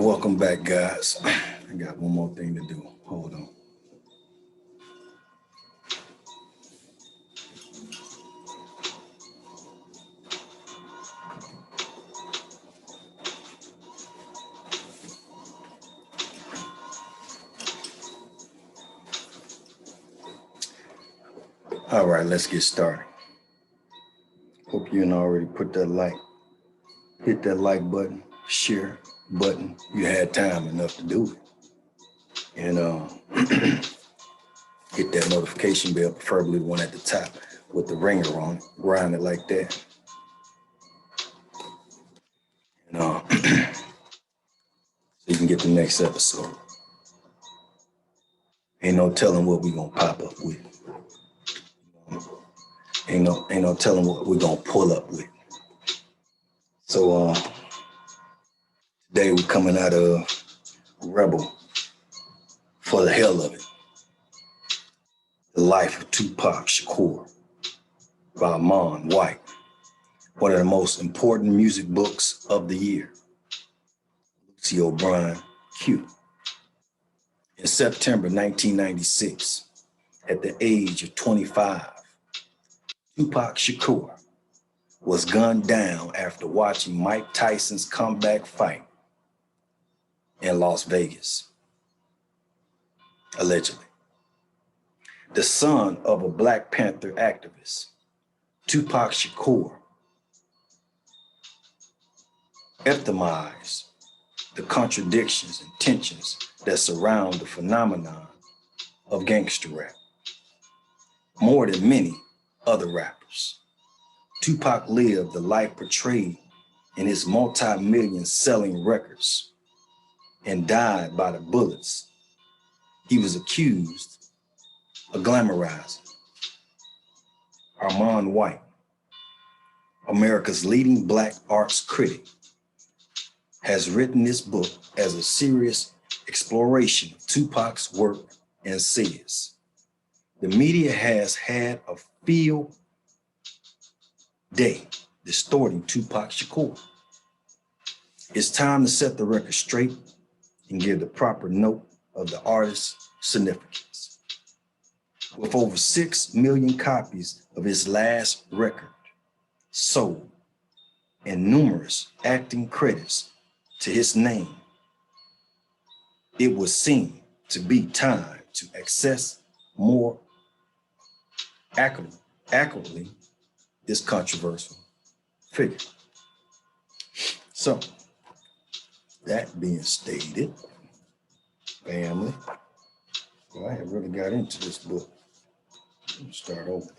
welcome back, guys. I got one more thing to do. Hold on. All right, let's get started. Hope you didn't already put that like, hit that like button, share button. You had time enough to do it. And hit that notification bell, preferably the one at the top with the ringer on it. Grind it like that. And so you can get the next episode. Ain't no telling what we gonna pop up with. Ain't no telling what we're gonna pull up with. So today we're coming out of Rebel for the hell of it. The Life of Tupac Shakur by Mon White. One of the most important music books of the year. Lucy O'Brien Q. In September 1996, at the age of 25, Tupac Shakur was gunned down after watching Mike Tyson's comeback fight in Las Vegas, allegedly. The son of a Black Panther activist, Tupac Shakur epitomized the contradictions and tensions that surround the phenomenon of gangster rap. More than many other rappers, Tupac lived the life portrayed in his multi-million selling records and died by the bullets he was accused of glamorizing. Armand White, America's leading Black arts critic, has written this book as a serious exploration of Tupac's work and says, the media has had a field day distorting Tupac Shakur. It's time to set the record straight and give the proper note of the artist's significance. With over 6 million copies of his last record sold and numerous acting credits to his name, it would seem to be time to access more accurately this controversial figure. So, that being stated, family, well, I have really got into this book. Let me start over.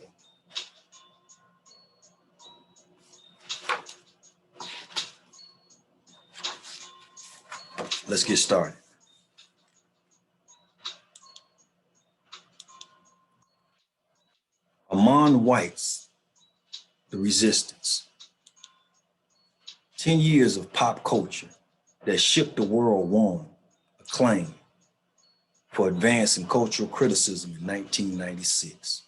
Let's get started. Armand White's The Resistance. 10 years of pop culture that shook the world won acclaim for advancing cultural criticism in 1996.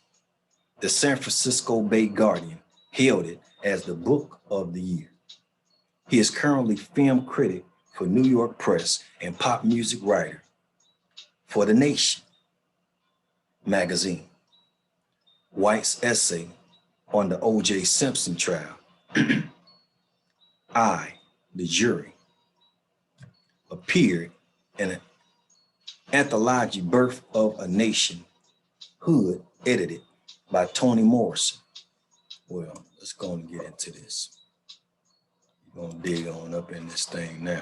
The San Francisco Bay Guardian hailed it as the book of the year. He is currently film critic for New York Press and pop music writer for The Nation magazine. White's essay on the O.J. Simpson trial, I, the Jury, appeared in an anthology, Birth of a Nation, Hood, edited by Toni Morrison. Well, let's go and get into this. We're gonna dig on up in this thing now.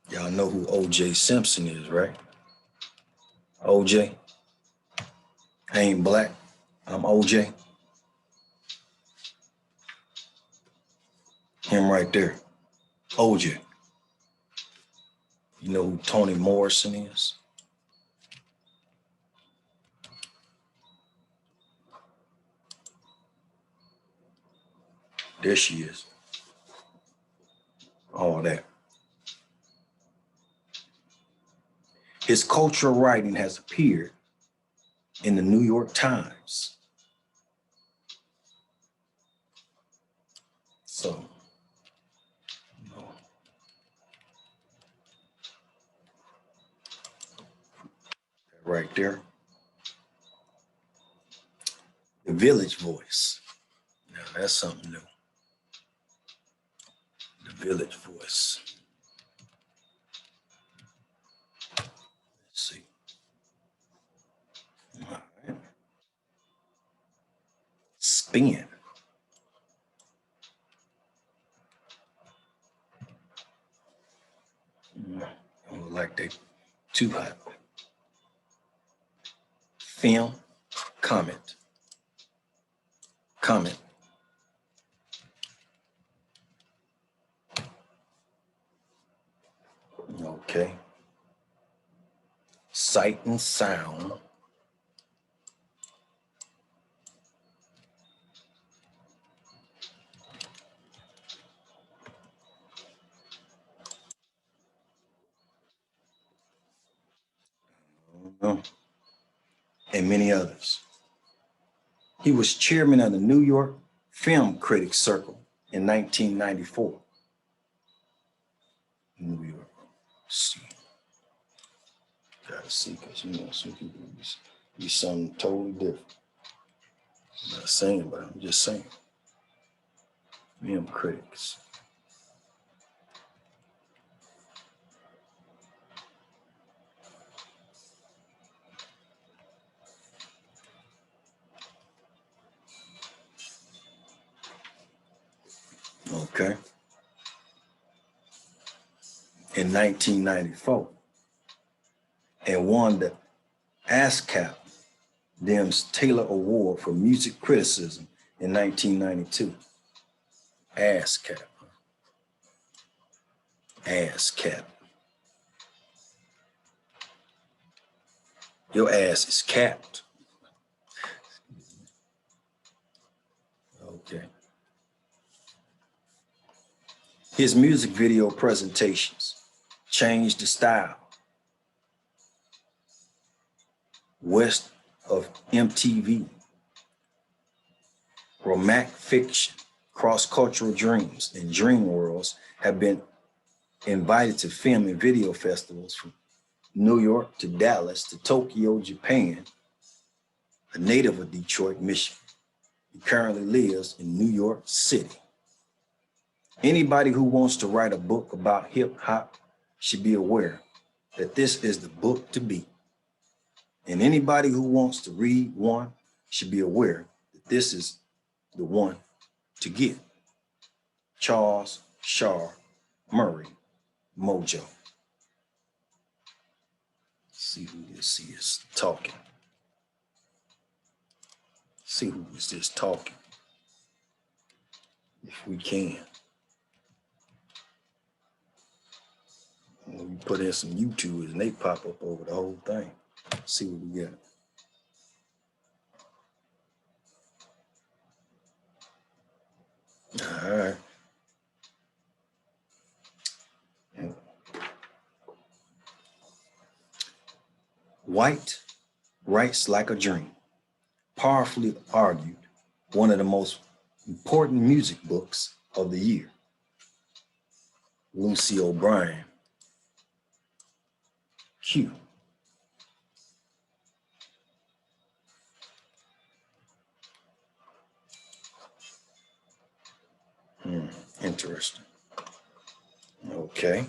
Y'all know who O.J. Simpson is, right? O.J. I ain't black, I'm O.J. Him right there, O.J. You know who Toni Morrison is? There she is. All that. His cultural writing has appeared in the New York Times, right there. The Village Voice. Now that's something new. The Village Voice. Let's see. All right. Spin. I don't like they too hot. Film. Comment. Comment. Okay. Sight and sound. And many others. He was chairman of the New York Film Critics Circle in 1994. New York. See. Gotta see, because some people be something totally different. I'm not saying, but I'm just saying. Film critics. Okay. In 1994. And won the ASCAP, them's Taylor Award for Music Criticism in 1992. ASCAP. ASCAP. Your ass is capped. Okay. His music video presentations changed the style west of MTV. Romantic fiction, cross-cultural dreams, and dream worlds have been invited to film and video festivals from New York to Dallas to Tokyo, Japan, a native of Detroit, Michigan. He currently lives in New York City. Anybody who wants to write a book about hip hop should be aware that this is the book to be. And anybody who wants to read one should be aware that this is the one to get. Charles Shaw Murray, Mojo. See who this is talking. See who is this talking. If we can. We put in some YouTubers and they pop up over the whole thing. See what we got. All right. White Writes Like a Dream, powerfully argued, one of the most important music books of the year. Lucy O'Brien, Q. Interesting. Okay.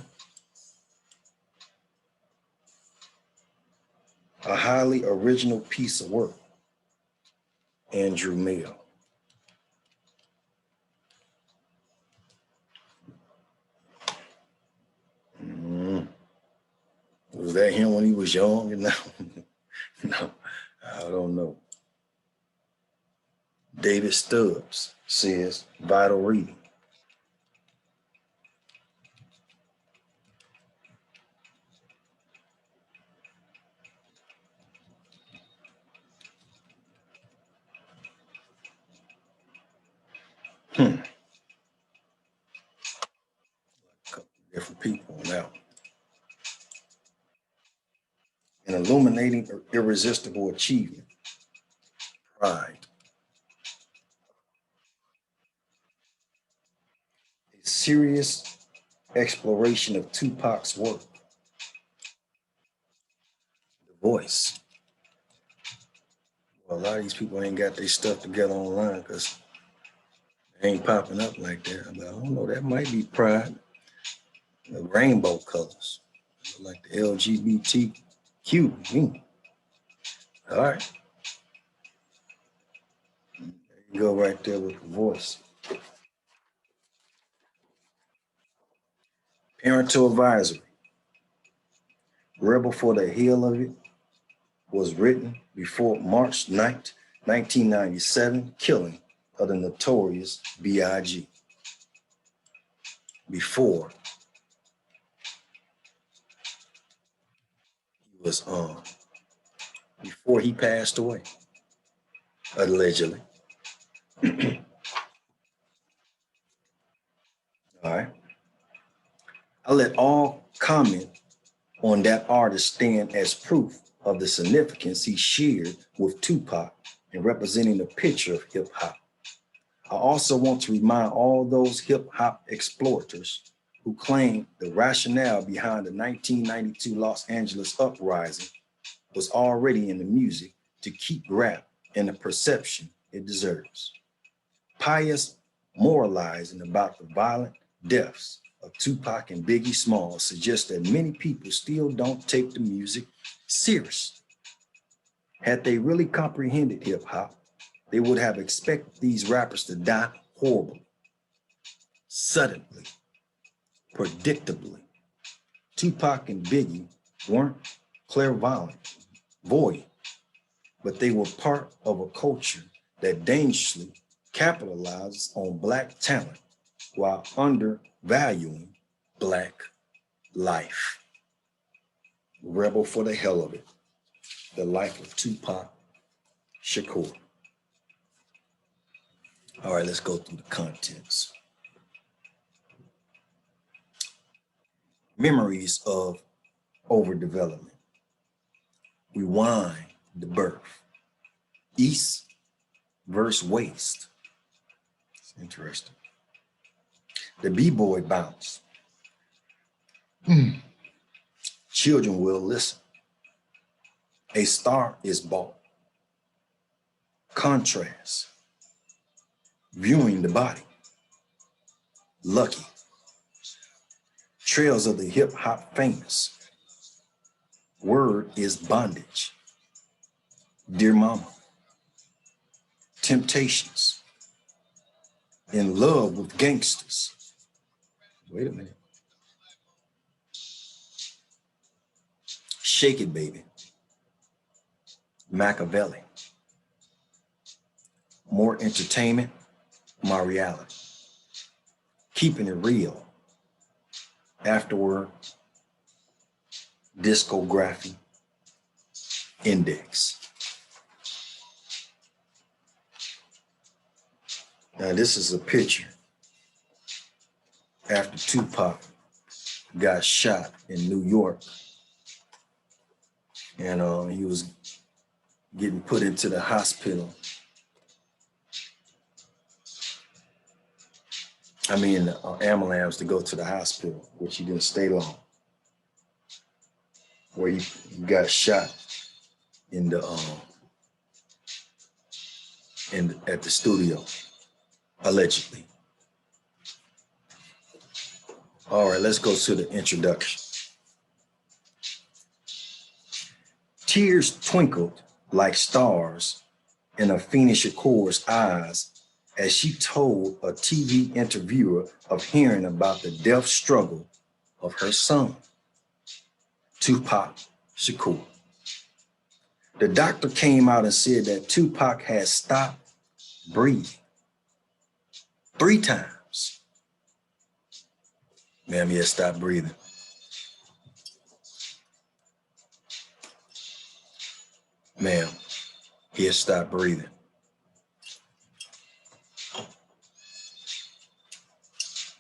A highly original piece of work. Andrew Mill. Was that him when he was young? No, no, I don't know. David Stubbs says vital reading. A couple different people on that one. An illuminating, irresistible achievement. Pride. A serious exploration of Tupac's work. The Voice. Well, a lot of these people ain't got their stuff together online because they ain't popping up like that. But I don't know, that might be pride. The rainbow colors, like the LGBTQ. All right. There you go right there with the voice. Parental advisory. Rebel for the Hell of It was written before March 9th, 1997, killing of the notorious B.I.G. Before he was before he passed away, allegedly. All right. I let all comment on that artist stand as proof of the significance he shared with Tupac in representing the picture of hip hop. I also want to remind all those hip hop exploiters who claim the rationale behind the 1992 Los Angeles uprising was already in the music to keep rap in the perception it deserves. Pious moralizing about the violent deaths of Tupac and Biggie Smalls suggests that many people still don't take the music seriously. Had they really comprehended hip hop, they would have expected these rappers to die horribly, suddenly, predictably. Tupac and Biggie weren't clairvoyant, void, but they were part of a culture that dangerously capitalizes on Black talent while undervaluing Black life. Rebel for the Hell of It. The Life of Tupac Shakur. All right, let's go through the contents. Memories of overdevelopment. Rewind the birth. East versus West. It's interesting. The B-boy bounce. Children will listen. A star is bought. Contrast. Viewing the body. Lucky. Trails of the hip hop famous. Word is bondage. Dear Mama. Temptations. In love with gangsters. Wait a minute. Shake It, Baby. Machiavelli. More entertainment, my reality. Keeping it real. Afterward, discography, index. Now this is a picture after Tupac got shot in New York, and he was getting put into the hospital. I mean, ambulance to go to the hospital, which he didn't stay long, where he got shot in the at the studio, allegedly. All right, let's go to the introduction. Tears twinkled like stars in Afeni Shakur's eyes as she told a TV interviewer of hearing about the death struggle of her son, Tupac Shakur. The doctor came out and said that Tupac had stopped breathing 3 times. Ma'am, he had stopped breathing. Ma'am, he had stopped breathing.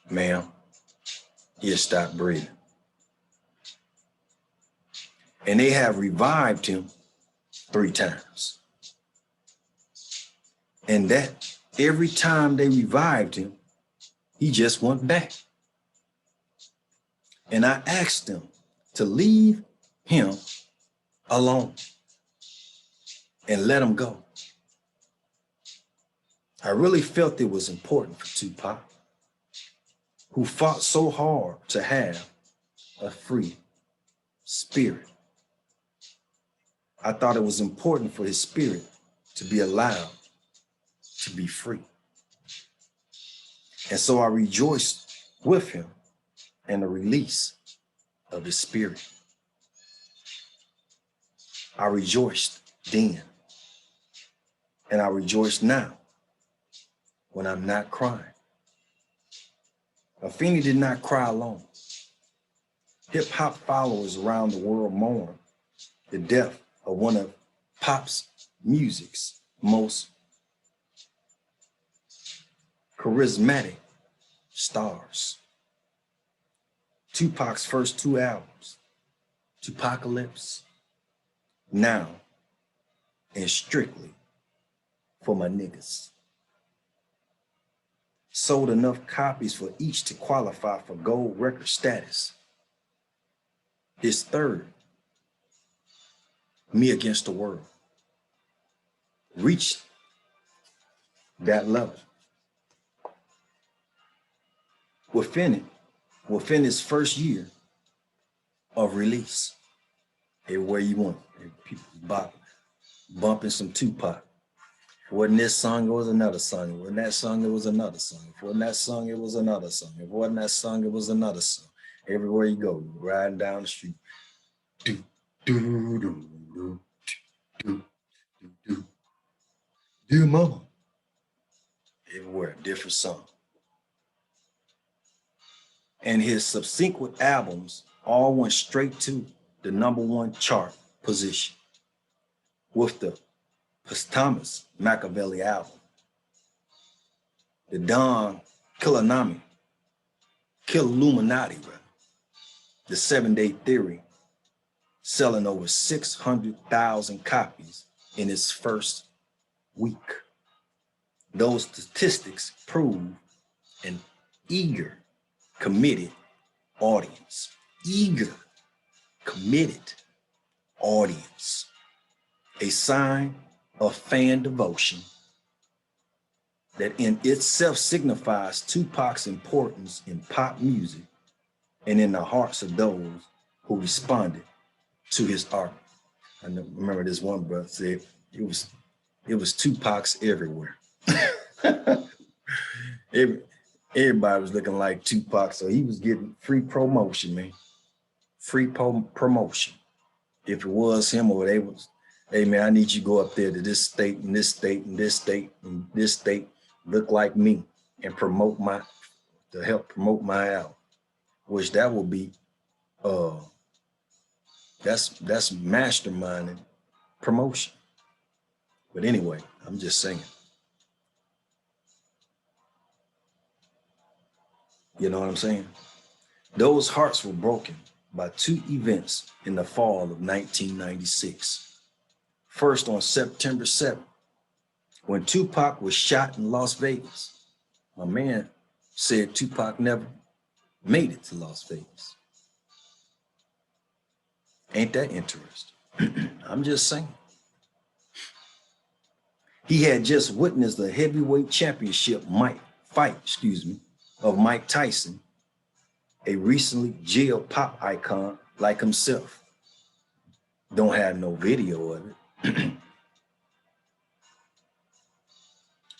Ma'am, he had stopped breathing. And they have revived him 3 times. And that every time they revived him, he just went back. And I asked them to leave him alone and let him go. I really felt it was important for Tupac, who fought so hard to have a free spirit. I thought it was important for his spirit to be allowed to be free. And so I rejoiced with him in the release of his spirit. I rejoiced then, and I rejoice now when I'm not crying. Afeni did not cry alone. Hip hop followers around the world mourn the death of one of pop's music's most charismatic stars. Tupac's first two albums, Tupacalypse, Now, and Strictly for My Niggas, sold enough copies for each to qualify for gold record status. His third, Me Against the World, reached that level. Within his first year of release, everywhere you want, people bumping some Tupac. Wasn't this song, it was another song. It wasn't that song, it was another song. If it wasn't that song, it was another song. If it wasn't that song, it was another song. Everywhere you go, riding down the street. Do, do, do, do, do, do, do. Dear mama. Everywhere, different song. And his subsequent albums all went straight to the #1 chart position with the posthumous Machiavelli album, the Don Killuminati, the 7 Day Theory, selling over 600,000 copies in its first week. Those statistics prove an eager, committed audience. Eager, committed audience. A sign of fan devotion that in itself signifies Tupac's importance in pop music and in the hearts of those who responded to his art. I remember this one brother said it was Tupac's everywhere. Everybody was looking like Tupac, so he was getting free promotion, man. Free promotion. If it was him or they was, hey man, I need you to go up there to this state and this state and this state and this state, look like me and help promote my album. Which that will be, that's masterminding promotion. But anyway, I'm just saying. You know what I'm saying? Those hearts were broken by two events in the fall of 1996. First, on September 7th, when Tupac was shot in Las Vegas. My man said Tupac never made it to Las Vegas. Ain't that interesting? I'm just saying. He had just witnessed the heavyweight championship fight of Mike Tyson, a recently jailed pop icon like himself. Don't have no video of it.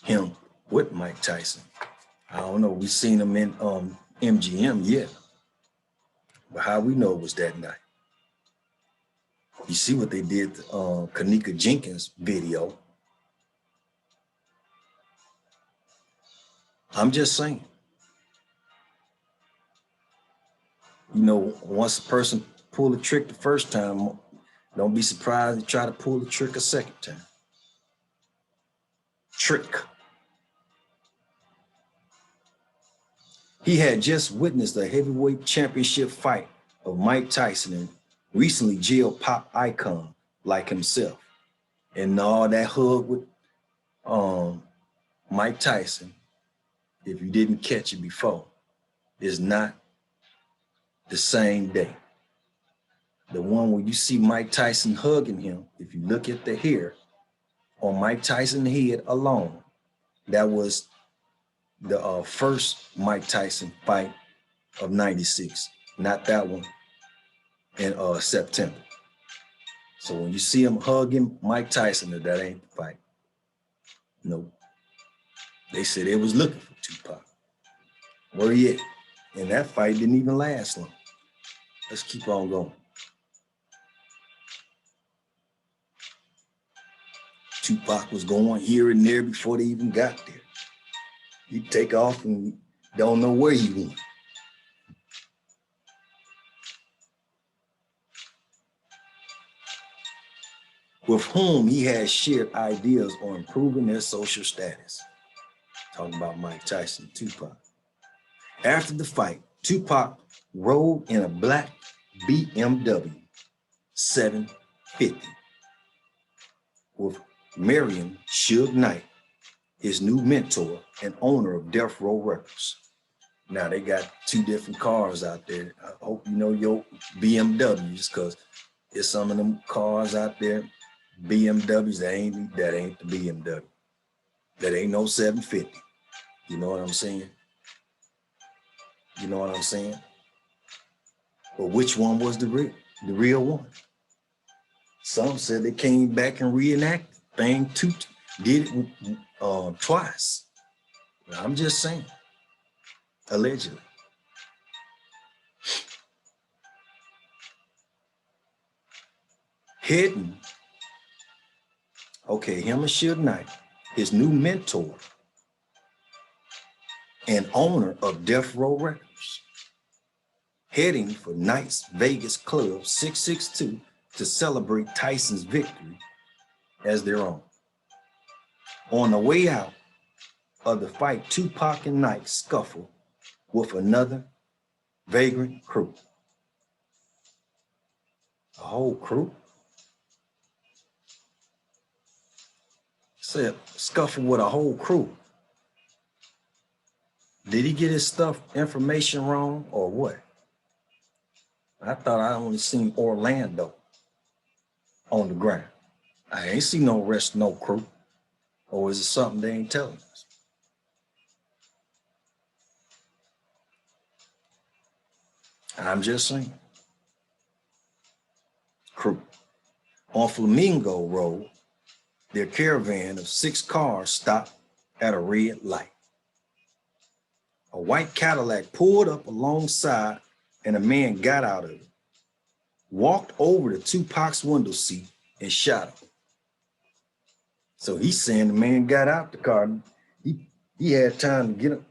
Him with Mike Tyson. I don't know, we seen him in MGM, yeah. But how we know it was that night? You see what they did to Kanika Jenkins' video. I'm just saying. You know, once a person pull a trick the first time, don't be surprised to try to pull the trick a second time. Trick. He had just witnessed the heavyweight championship fight of Mike Tyson and recently jailed pop icon like himself. And all that hug with Mike Tyson, if you didn't catch it before, is not the same day. The one where you see Mike Tyson hugging him, if you look at the hair on Mike Tyson's head alone, That was the first Mike Tyson fight of '96, not that one in September. So when you see him hugging Mike Tyson, that ain't the fight. No. They said they was looking for Tupac. Where he at? And that fight didn't even last long. Let's keep on going. Tupac was going here and there before they even got there. You take off and don't know where you went. With whom he had shared ideas on improving their social status. Talking about Mike Tyson and Tupac. After the fight, Tupac rode in a black BMW 750 with Marion Suge Knight, his new mentor and owner of Death Row Records. Now they got two different cars out there. I hope you know your BMWs, because there's some of them cars out there, BMWs, that ain't the BMW. That ain't no 750. You know what I'm saying? You know what I'm saying? But which one was the real one? Some said they came back and reenacted thing did it twice. I'm just saying, allegedly. Hidden, okay, him and Suge Knight, his new mentor and owner of Death Row Records, heading for Knight's Vegas Club 662 to celebrate Tyson's victory as their own. On the way out of the fight, Tupac and Knight scuffle with another vagrant crew. A whole crew? Said scuffle with a whole crew. Did he get his information wrong or what? I thought I only seen Orlando on the ground. I ain't see no rest, no crew. Or is it something they ain't telling us? I'm just saying. Crew. On Flamingo Road, their caravan of 6 cars stopped at a red light. A white Cadillac pulled up alongside and a man got out of it, walked over to Tupac's window seat and shot him. So he's saying the man got out the car. He had time to get up,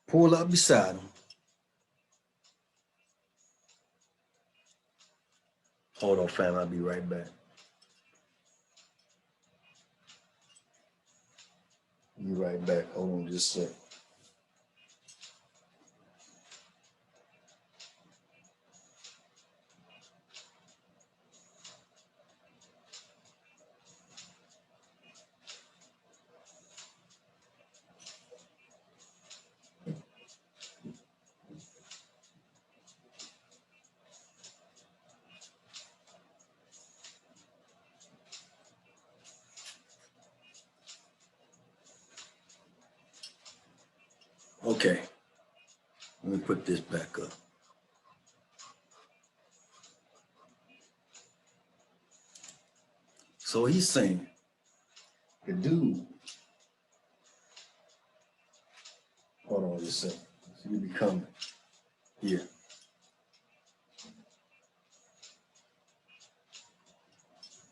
pull up beside him. Hold on, fam, I'll be right back. Be right back. Hold on just a second. Okay, let me put this back up. So he's saying the dude, hold on just a second. So you be coming here.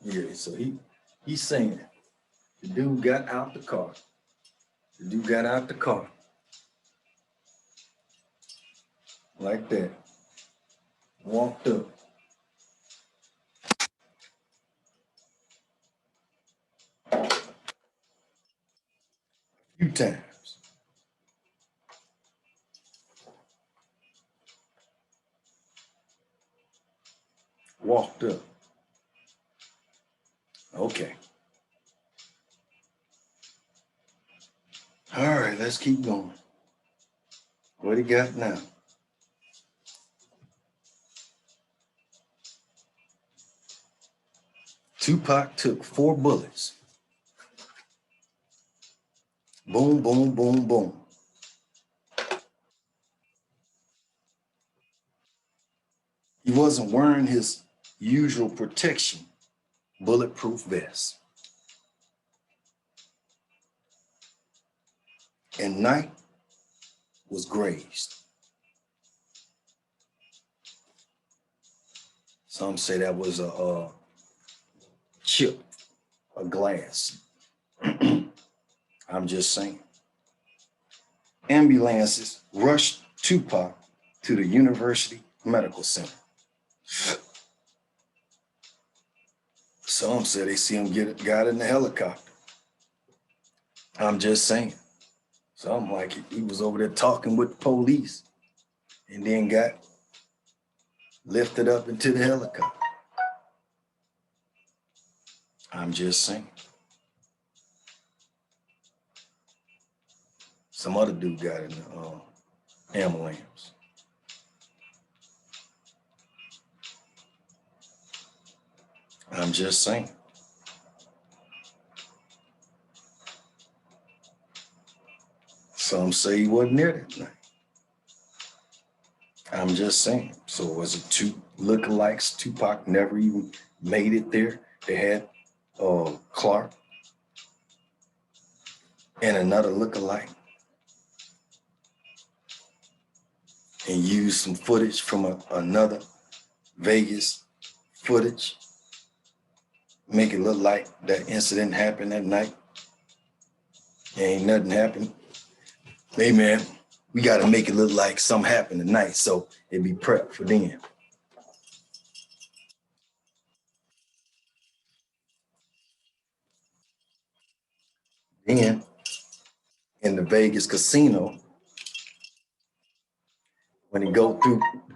Yeah, so he's saying the dude got out the car. The dude got out the car. Like that. Walked up. A few times. Walked up. Okay. All right, let's keep going. What he got now? Tupac took 4 bullets, Boom, boom, boom, boom. He wasn't wearing his usual protection, bulletproof vest. And night was grazed. Some say that was a chip, a glass. I'm just saying. Ambulances rushed Tupac to the University Medical Center. Some say they see him got in the helicopter. I'm just saying. Something like he was over there talking with the police and then got lifted up into the helicopter. I'm just saying. Some other dude got in the ambulance. I'm just saying. Some say he wasn't there that night. I'm just saying. So was it two lookalikes? Tupac never even made it there. They had Clark and another lookalike, and used some footage from another Vegas footage, make it look like that incident happened that night. Ain't nothing happened. Hey man, we gotta make it look like something happened tonight, so it be prepped for them. Then in the Vegas casino, when he go through the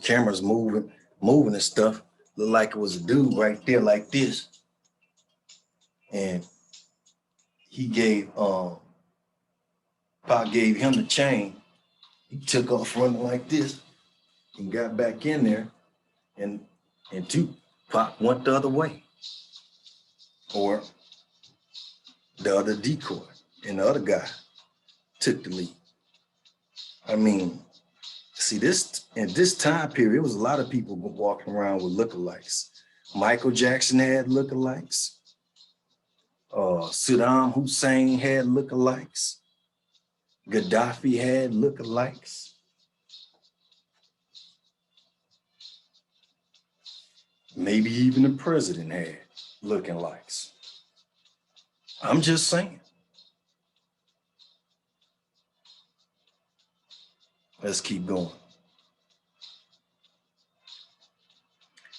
cameras moving and stuff, look like it was a dude right there like this. And he gave Pac gave him the chain. He took off running like this and got back in there, and Tupac went the other way. Or the other decoy, and the other guy took the lead. I mean, see, in this time period, it was a lot of people walking around with lookalikes. Michael Jackson had lookalikes. Saddam Hussein had lookalikes. Gaddafi had lookalikes. Maybe even the president had lookalikes. I'm just saying. Let's keep going.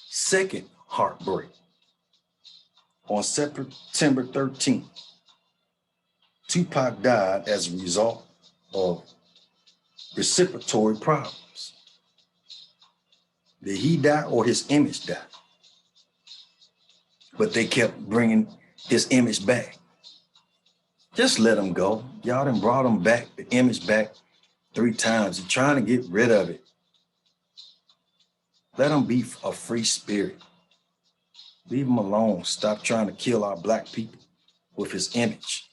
Second heartbreak. On September 13th, Tupac died as a result of respiratory problems. Did he die or his image die? But they kept bringing his image back. Just let him go. Y'all done brought him back, the image back 3 times. You're trying to get rid of it. Let him be a free spirit. Leave him alone. Stop trying to kill our black people with his image.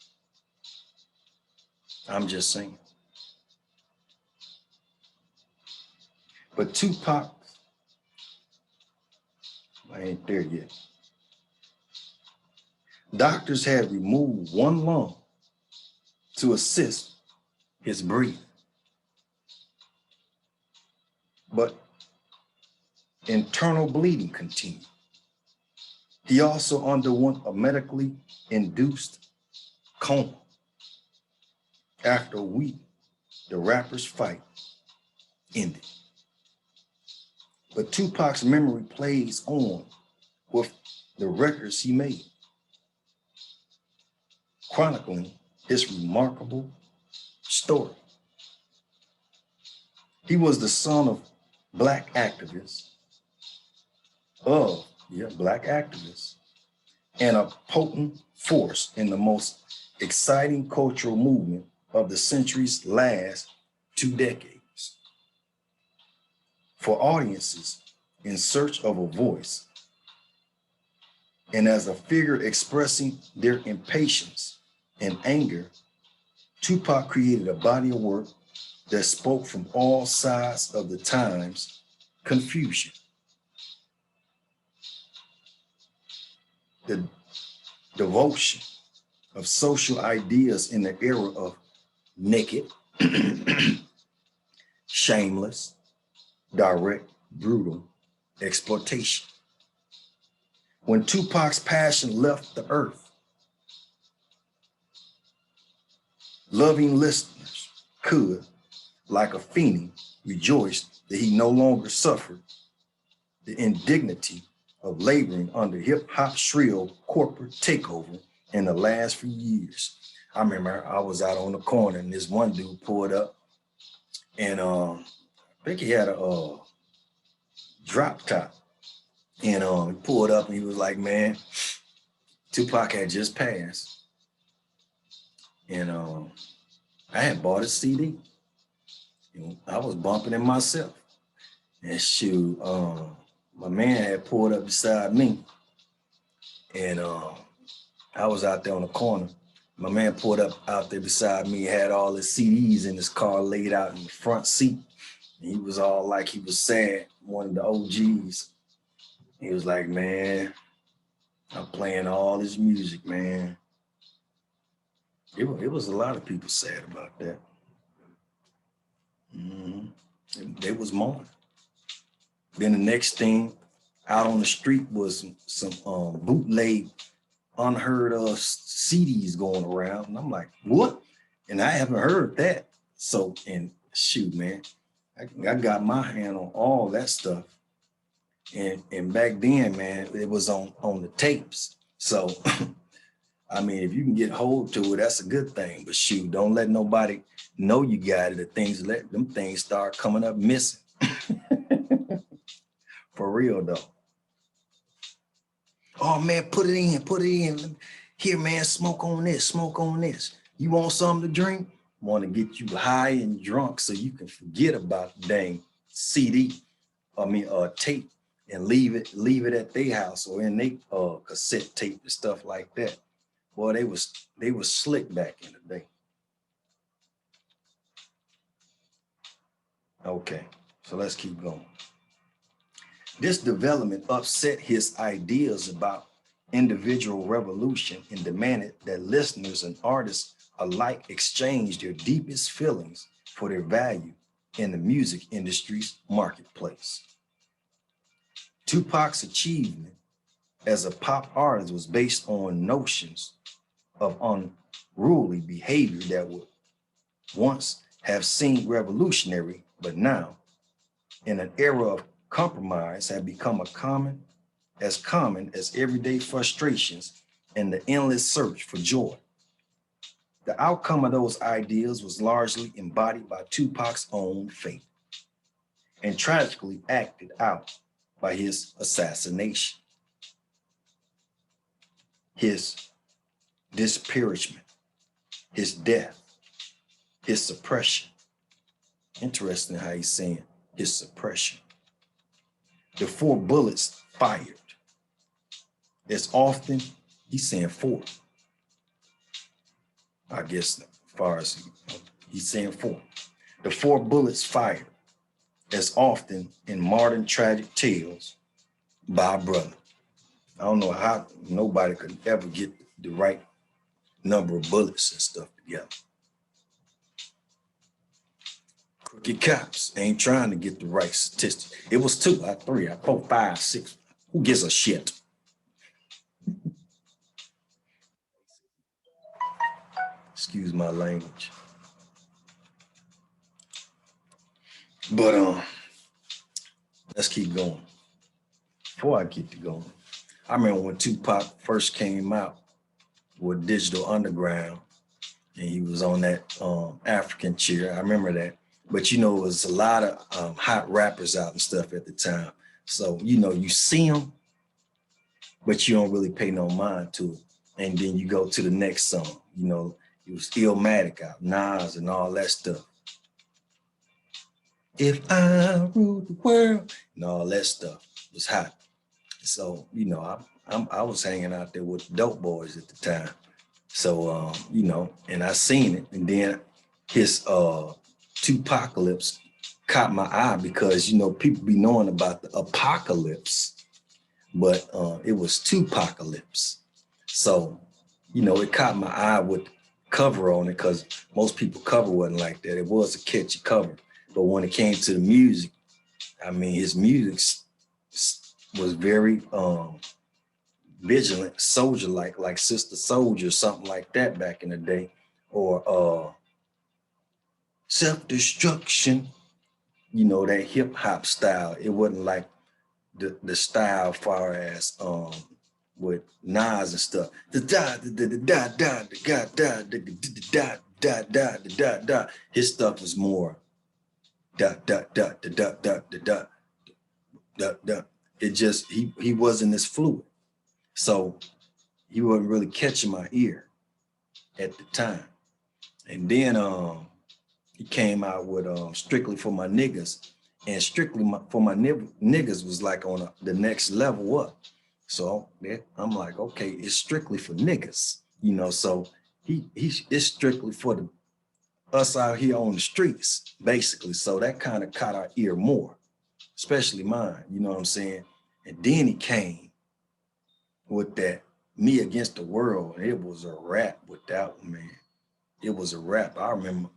I'm just saying. But Tupac, I ain't there yet. Doctors had removed one lung to assist his breathing. But internal bleeding continued. He also underwent a medically induced coma. After a week, the rapper's fight ended. But Tupac's memory plays on with the records he made, chronicling his remarkable story. He was the son of black activists, and a potent force in the most exciting cultural movement of the century's last 2 decades. For audiences in search of a voice, and as a figure expressing their impatience and anger Tupac created a body of work that spoke from all sides of the time's confusion. The devotion of social ideas in the era of naked, shameless, direct, brutal exploitation. When Tupac's passion left the earth, loving listeners could, like a fiend, rejoice that he no longer suffered the indignity of laboring under hip-hop shrill corporate takeover in the last few years. I remember I was out on the corner and this one dude pulled up and I think he had a drop top. And he pulled up and he was like, man, Tupac had just passed. And I had bought a CD. I was bumping it myself. And shoot, my man had pulled up beside me. And I was out there on the corner. My man pulled up out there beside me, had all his CDs in his car laid out in the front seat. And he was all like, he was sad, one of the OGs. He was like, man, I'm playing all this music, man. It was a lot of people sad about that. They was mourning. Then the next thing out on the street was some bootleg, unheard of CDs going around. And I'm like, what? And I haven't heard that. So, and shoot, man, I got my hand on all that stuff. And back then, man, it was on the tapes. So, I mean, if you can get hold to it, that's a good thing. But shoot, don't let nobody know you got it. Them things start coming up missing. For real though. Oh man, put it in. Here, man, smoke on this. You want something to drink? Want to get you high and drunk so you can forget about the dang tape and leave it at their house or in their cassette tape and stuff like that. Boy, they was slick back in the day. Okay, so let's keep going. This development upset his ideas about individual revolution and demanded that listeners and artists alike exchange their deepest feelings for their value in the music industry's marketplace. Tupac's achievement as a pop artist was based on notions of unruly behavior that would once have seemed revolutionary, but now, in an era of compromise, have become common as everyday frustrations and the endless search for joy. The outcome of those ideas was largely embodied by Tupac's own fate and tragically acted out by his assassination, his disparagement, his death, his suppression. Interesting how he's saying his suppression. The 4 bullets fired. As often, he's saying 4. I guess as far as he's saying 4. The 4 bullets fired as often in modern tragic tales by a brother. I don't know how nobody could ever get the right number of bullets and stuff together. Crooked cops ain't trying to get the right statistics. It was 2, 3, 4, 5, 6. Who gives a shit? Excuse my language. But let's keep going. Before I get to going, I remember when Tupac first came out with Digital Underground and he was on that African chair. I remember that. But, it was a lot of hot rappers out and stuff at the time. So, you see them, but you don't really pay no mind to it. And then you go to the next song, it was Illmatic out, Nas and all that stuff. If I rule the world and all that stuff was hot. So, I was hanging out there with the dope boys at the time. So, you know, and I seen it. And then his Tupacalypse caught my eye because, you know, people be knowing about the apocalypse, but it was Tupacalypse. So, you know, it caught my eye with cover on it because most people cover wasn't like that. It was a catchy cover. But when it came to the music, I mean, his music was very vigilant, soldier like Sister Soldier, something like that back in the day, or self-destruction, you know, that hip hop style. It wasn't like the style far as with Nas and stuff. The da da da da da da da da da da da da da. His stuff was more da da da da da da da da da. It just he wasn't as fluid. So he wasn't really catching my ear at the time. And then he came out with Strictly for My Niggas. And Strictly for My Niggas was like on the next level up. So I'm like, okay, it's strictly for niggas, you know. So it's strictly for us out here on the streets, basically. So that kind of caught our ear more, especially mine, you know what I'm saying? And then he came with that Me Against the World, and it was a rap with that one, man. It was a rap. I remember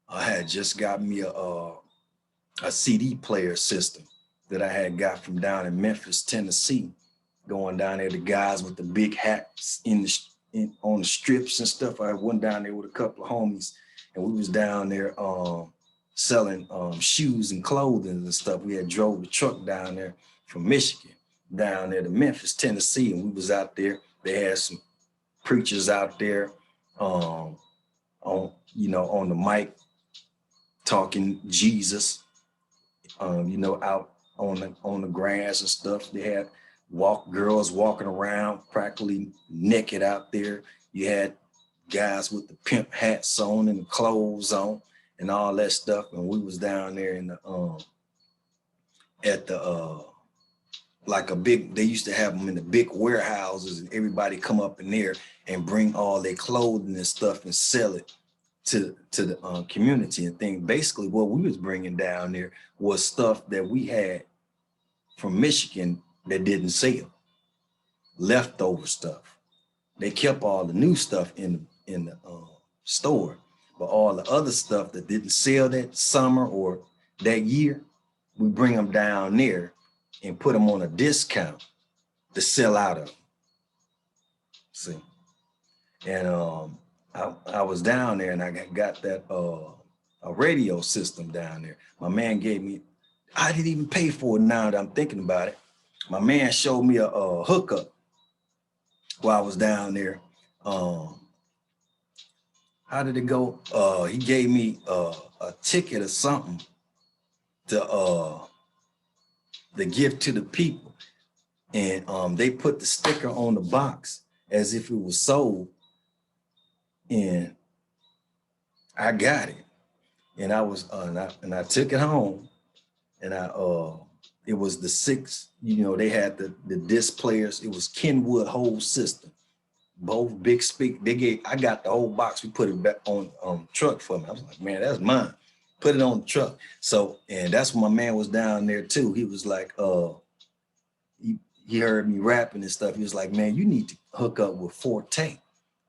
I had just got me a CD player system that I had got from down in Memphis, Tennessee, going down there, the guys with the big hats on the strips and stuff. I went down there with a couple of homies, and we was down there selling shoes and clothing and stuff. We had drove the truck down there from Michigan down there to Memphis, Tennessee, and we was out there. They had some preachers out there on the mic talking Jesus, you know, out on the grass and stuff. They had girls walking around practically naked out there. You had guys with the pimp hats on and the clothes on and all that stuff. And we was down there in the at the like a big, they used to have them in the big warehouses, and everybody come up in there and bring all their clothing and stuff and sell it to the community and things. Basically what we was bringing down there was stuff that we had from Michigan that didn't sell, leftover stuff. They kept all the new stuff in the store, but all the other stuff that didn't sell that summer or that year, we bring them down there and put them on a discount to sell out of. See, and I was down there and I got that a radio system down there. My man gave me, I didn't even pay for it now that I'm thinking about it. My man showed me a hookup while I was down there. How did it go? He gave me a ticket or something to give to the people. And they put the sticker on the box as if it was sold. And I got it. And I was and I took it home, and it was the 6, you know, they had the disc players. It was Kenwood whole system, both big speak. I got the whole box. We put it back on truck for me. I was like, man, that's mine. Put it on the truck. So, and that's when my man was down there too. He was like, he heard me rapping and stuff. He was like, man, you need to hook up with Forte.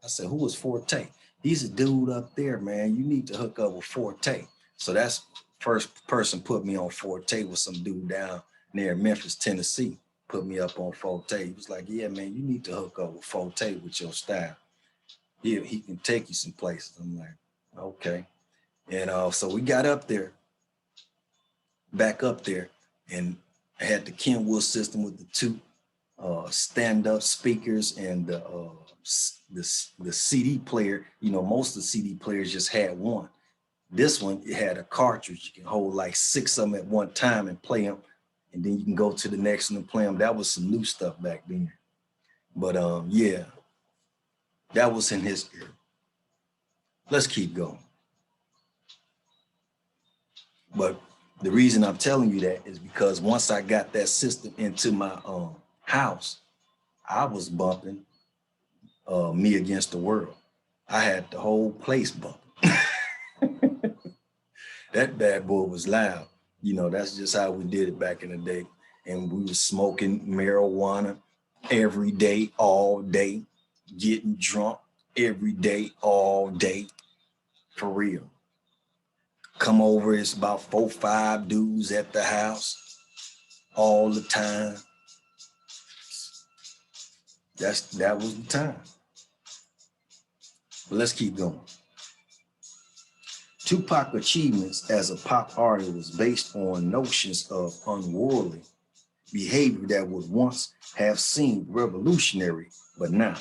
I said, who is Forte? He's a dude up there, man. You need to hook up with Forte. So that's first person put me on Forte with some dude down near Memphis, Tennessee. Put me up on Forte. He was like, yeah, man, you need to hook up with Forte with your style. Yeah, he can take you some places. I'm like, okay. And so we got up there, back up there, and I had the Kenwood system with the 2 stand-up speakers and the CD player. You know, most of the CD players just had one. This one, it had a cartridge. You can hold like 6 of them at one time and play them, and then you can go to the next one and play them. That was some new stuff back then. But yeah, that was in his era. Let's keep going. But the reason I'm telling you that is because once I got that system into my house, I was bumping Me Against the World. I had the whole place bumping. That bad boy was loud. You know, that's just how we did it back in the day. And we was smoking marijuana every day, all day, getting drunk every day, all day, for real. Come over, it's about 4, 5 dudes at the house all the time. That was the time. But let's keep going. Tupac achievements as a pop artist was based on notions of unworldly behavior that would once have seemed revolutionary, but now,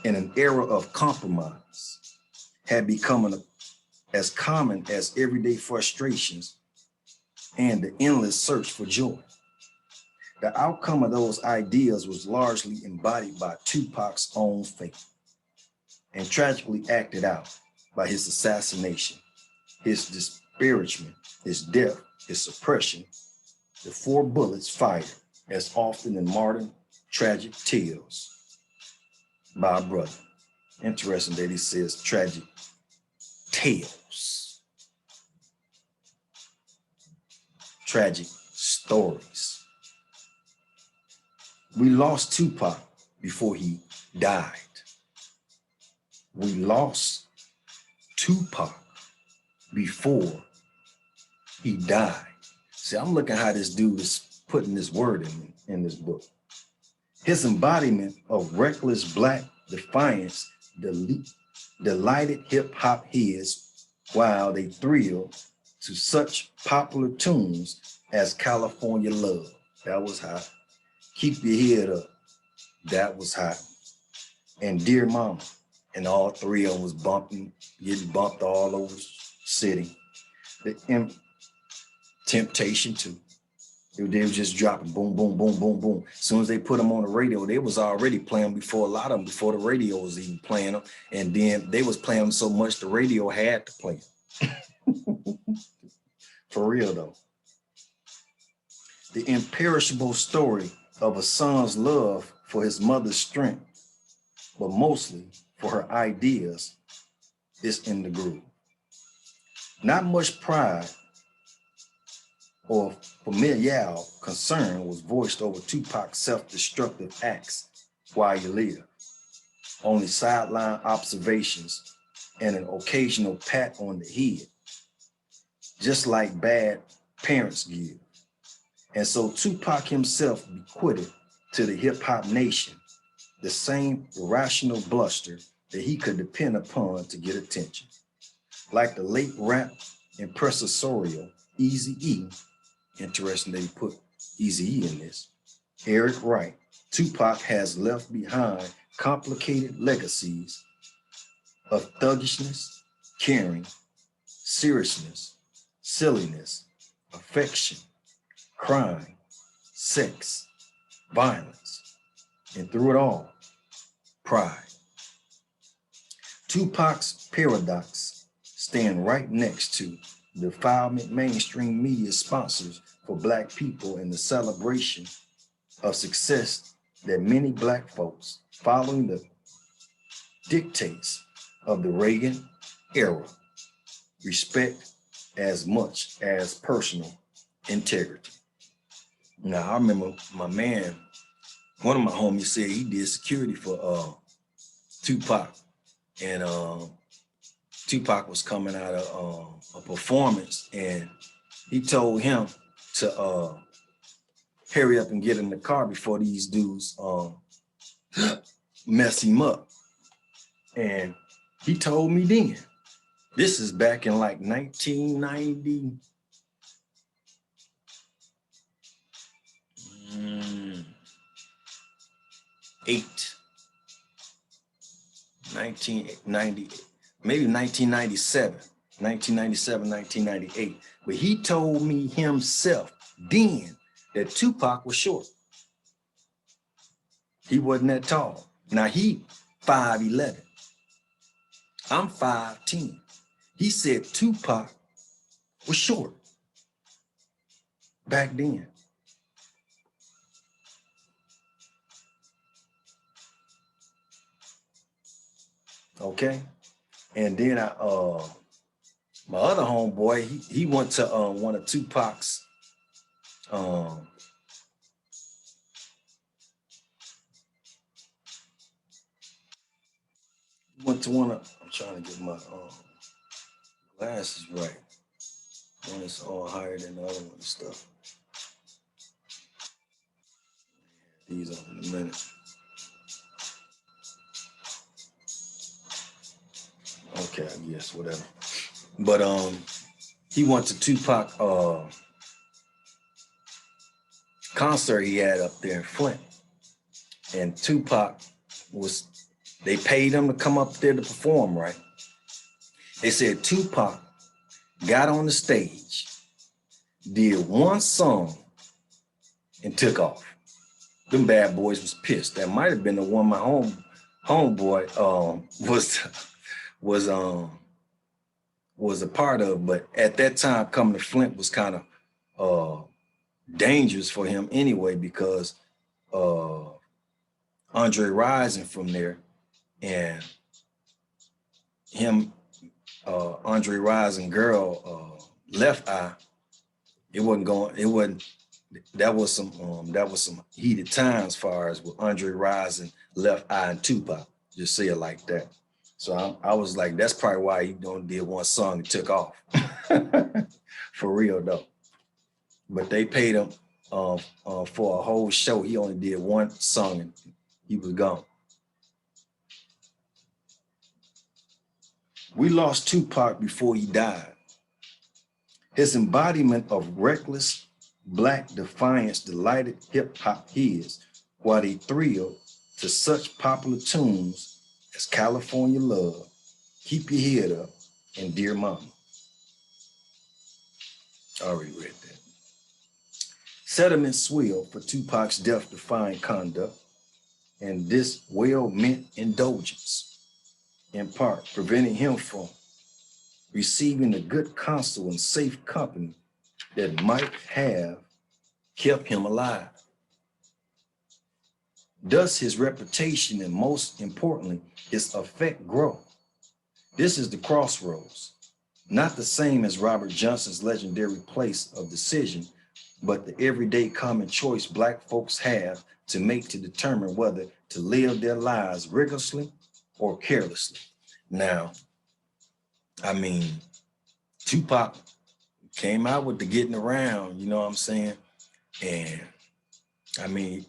in an era of compromise, had become as common as everyday frustrations and the endless search for joy. The outcome of those ideas was largely embodied by Tupac's own fate and tragically acted out by his assassination, his disparagement, his death, his suppression, the 4 bullets fired, as often in modern tragic tales by a brother. Interesting that he says tragic tales, tragic stories. We lost Tupac before he died. We lost Tupac before he died. See, I'm looking how this dude is putting this word in this book. His embodiment of reckless black defiance delighted hip-hop heads while they thrilled to such popular tunes as California Love. That was hot. Keep Your Head Up. That was hot. And Dear Mama. And all 3 of them was getting bumped all over the city. The Temptation too. They was just dropping boom, boom, boom, boom, boom. As soon as they put them on the radio, they was already playing before a lot of them, before the radio was even playing them. And then they was playing them so much the radio had to play them. For real though. The imperishable story of a son's love for his mother's strength, but mostly for her ideas, is in the groove. Not much pride or familial concern was voiced over Tupac's self-destructive acts while he lived. Only sideline observations and an occasional pat on the head, just like bad parents give. And so Tupac himself bequeathed to the hip-hop nation the same irrational bluster that he could depend upon to get attention. Like the late rap impresario Eazy-E, interesting that he put Eazy-E in this, Eric Wright, Tupac has left behind complicated legacies of thuggishness, caring, seriousness, silliness, affection, crime, sex, violence, and through it all, pride. Tupac's paradox stand right next to the defilement mainstream media sponsors for Black people in the celebration of success that many Black folks following the dictates of the Reagan era respect as much as personal integrity. Now, I remember my man, one of my homies said he did security for Tupac, and Tupac was coming out of a performance, and he told him to hurry up and get in the car before these dudes mess him up. And he told me then, this is back in like 1998. 1990, maybe 1997, 1998. But he told me himself then that Tupac was short. He wasn't that tall. Now he 5'11". I'm 5'10". He said Tupac was short back then. Okay. And then my other homeboy, he went to one of Tupac's um went to one of, I'm trying to get my glasses right. One is all higher than the other one and stuff. These up in a minute. Okay, I guess whatever. But he went to Tupac concert he had up there in Flint. And Tupac was, they paid him to come up there to perform, right? They said Tupac got on the stage, did one song, and took off. Them bad boys was pissed. That might have been the one my homeboy was a part of, but at that time coming to Flint was kind of dangerous for him anyway, because Andre Rising from there, and him, Andre Rising girl, Left Eye, that was some heated times as far as with Andre Rising, Left Eye, and Tupac, just say it like that. So I was like, that's probably why he only did one song and took off. For real though. But they paid him for a whole show. He only did one song and he was gone. We lost Tupac before he died. His embodiment of reckless Black defiance delighted hip hop heads while they thrilled to such popular tunes as California Love, Keep Your Head Up, and Dear Mama. I already read that. Settlement swelled for Tupac's death-defying conduct, and this well-meant indulgence, in part, prevented him from receiving the good counsel and safe company that might have kept him alive. Thus, his reputation and, most importantly, his effect grow. This is the crossroads, not the same as Robert Johnson's legendary place of decision, but the everyday common choice Black folks have to make to determine whether to live their lives rigorously or carelessly. Now, I mean, Tupac came out with the getting around, you know what I'm saying? And I mean,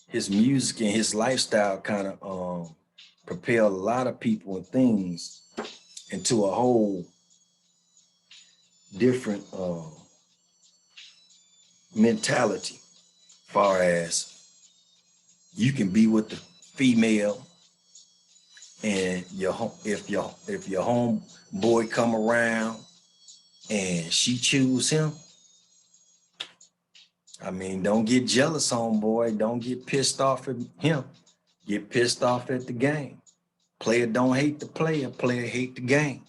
his music and his lifestyle kind of propelled a lot of people and things into a whole different mentality, far as you can be with the female, and if your homeboy come around and she choose him, I mean, don't get jealous, homeboy. Don't get pissed off at him. Get pissed off at the game. Player don't hate the player. Player hate the game.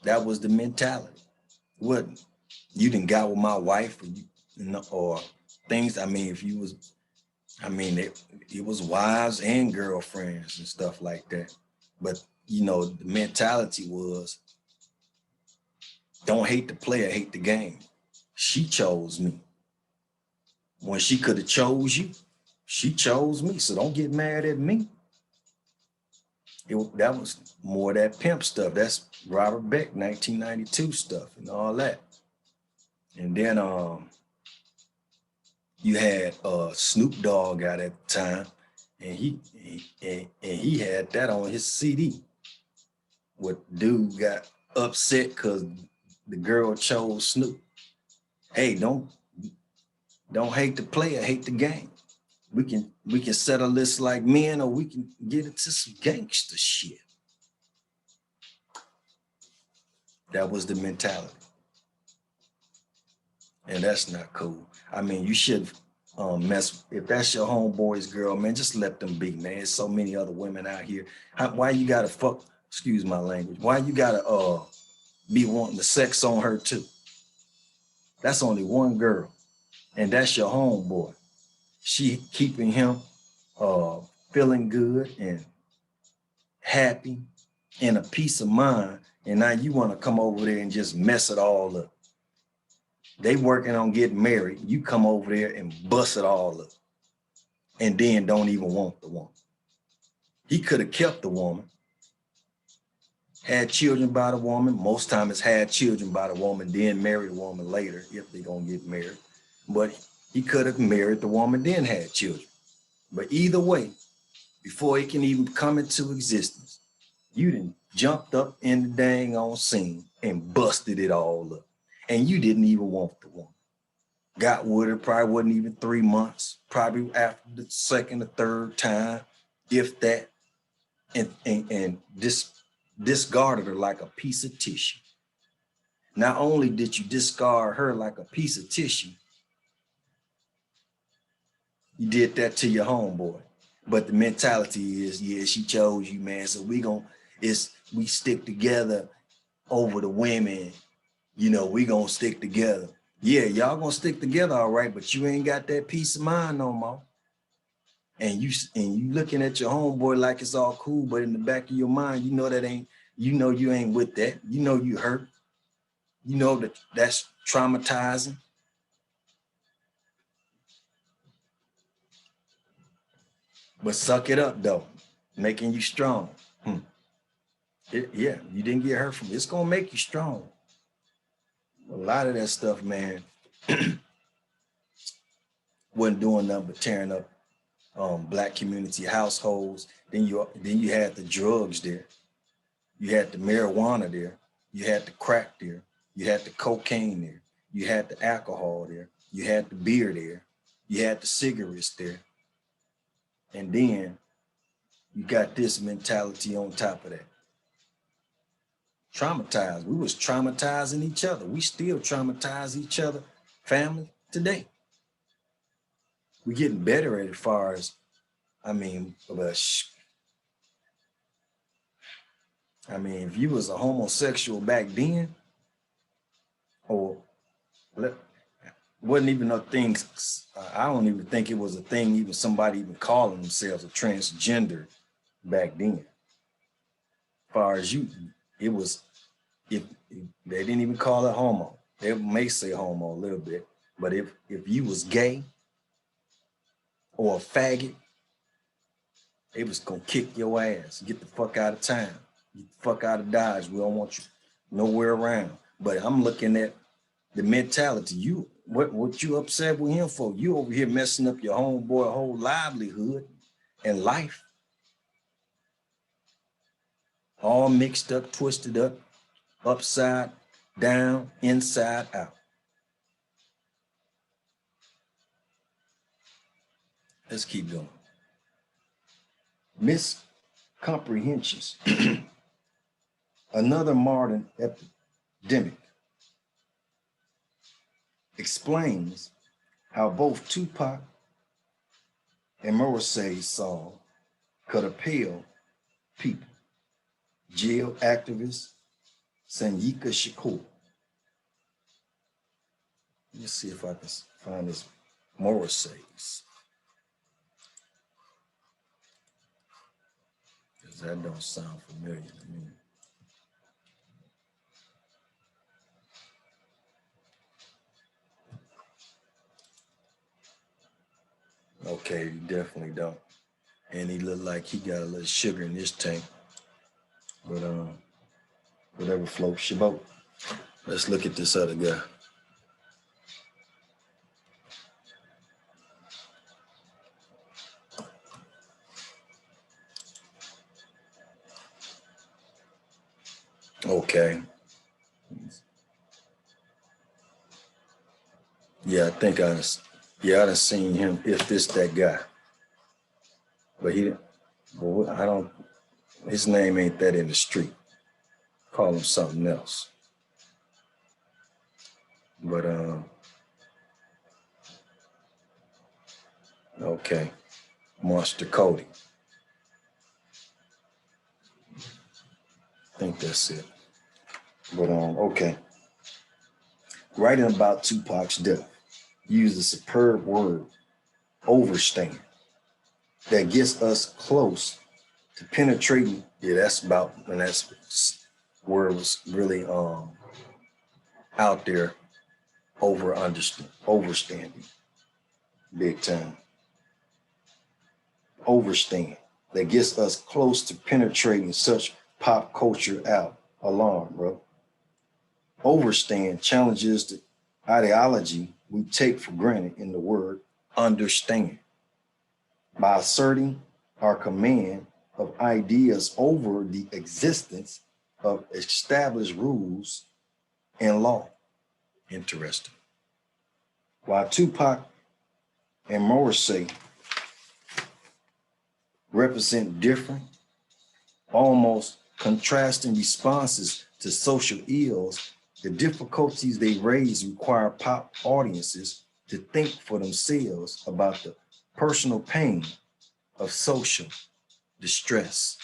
That was the mentality. What you done got with my wife, or things. I mean, if you was, I mean, it was wives and girlfriends and stuff like that. But you know, the mentality was, don't hate the player, hate the game. She chose me. When she could have chose you, she chose me. So don't get mad at me. That was more of that pimp stuff. That's Robert Beck, 1992 stuff and all that. And then you had Snoop Dogg out at the time, and he had that on his CD. What dude got upset because the girl chose Snoop. Hey, don't hate the player, hate the game. We can settle this like men, or we can get into some gangster shit. That was the mentality. And that's not cool. I mean, you should mess, if that's your homeboy's girl, man, just let them be, man. There's so many other women out here. Why you gotta fuck, excuse my language, why you gotta be wanting the sex on her too? That's only one girl, and that's your homeboy. She keeping him feeling good and happy, and a peace of mind, and now you want to come over there and just mess it all up. They working on getting married. You come over there and bust it all up, and then don't even want the woman. He could have kept the woman, had children by the woman. Most times had children by the woman, then married the woman later if they're gonna get married. But he could have married the woman, then had children. But either way, before it can even come into existence, you done jumped up in the dang on scene and busted it all up. And you didn't even want the woman. Got with her, probably wasn't even 3 months, probably after the second or third time, if that, and discarded her like a piece of tissue. Not only did you discard her like a piece of tissue, you did that to your homeboy. But the mentality is, yeah, she chose you, man. So we stick together over the women. You know, we gonna stick together. Yeah, y'all gonna stick together, all right, but you ain't got that peace of mind no more. And you looking at your homeboy like it's all cool, but in the back of your mind, you know you ain't with that. You know you hurt. You know that's traumatizing. But suck it up though, making you strong. Yeah, you didn't get hurt from it. It's gonna make you strong. A lot of that stuff, man, wasn't doing nothing but tearing up Black community households. Then you had the drugs there. You had the marijuana there. You had the crack there. You had the cocaine there. You had the alcohol there. You had the beer there. You had the cigarettes there. And then you got this mentality on top of that. Traumatized. We was traumatizing each other. We still traumatize each other, family, today. We're getting better at it as far as, if you was a homosexual back then, or wasn't even a thing, I don't even think it was a thing, even somebody even calling themselves a transgender back then. As far as it was, if they didn't even call it homo. They may say homo a little bit, but if you was gay or a faggot, they was gonna kick your ass. Get the fuck out of town. Get the fuck out of Dodge. We don't want you nowhere around. But I'm looking at the mentality. What you upset with him for? You over here messing up your homeboy whole livelihood and life. All mixed up, twisted up, upside down, inside out. Let's keep going. Miscomprehensions. Another modern epidemic explains how both Tupac and Morrissey's song could appeal people. Jail activist Sanyika Shakur. Let's see if I can find this Morrissey's. Because that don't sound familiar to me. Okay, you definitely don't. And he looked like he got a little sugar in his tank. But whatever floats your boat. Let's look at this other guy. Okay. Yeah, I think I done seen him, if this that guy. But his name ain't that in the street. Call him something else. But okay, Monster Cody. I think that's it. But okay. Writing about Tupac's death, used a superb word, overstand, that gets us close To penetrating, yeah, that's about, and that's where it was really out there, overstanding, big time. Overstand that gets us close to penetrating such pop culture out. Alarm, bro. Overstand challenges the ideology we take for granted in the word understand. By asserting our command of ideas over the existence of established rules and law. Interesting. While Tupac and Morrissey represent different, almost contrasting responses to social ills, the difficulties they raise require pop audiences to think for themselves about the personal pain of social distress.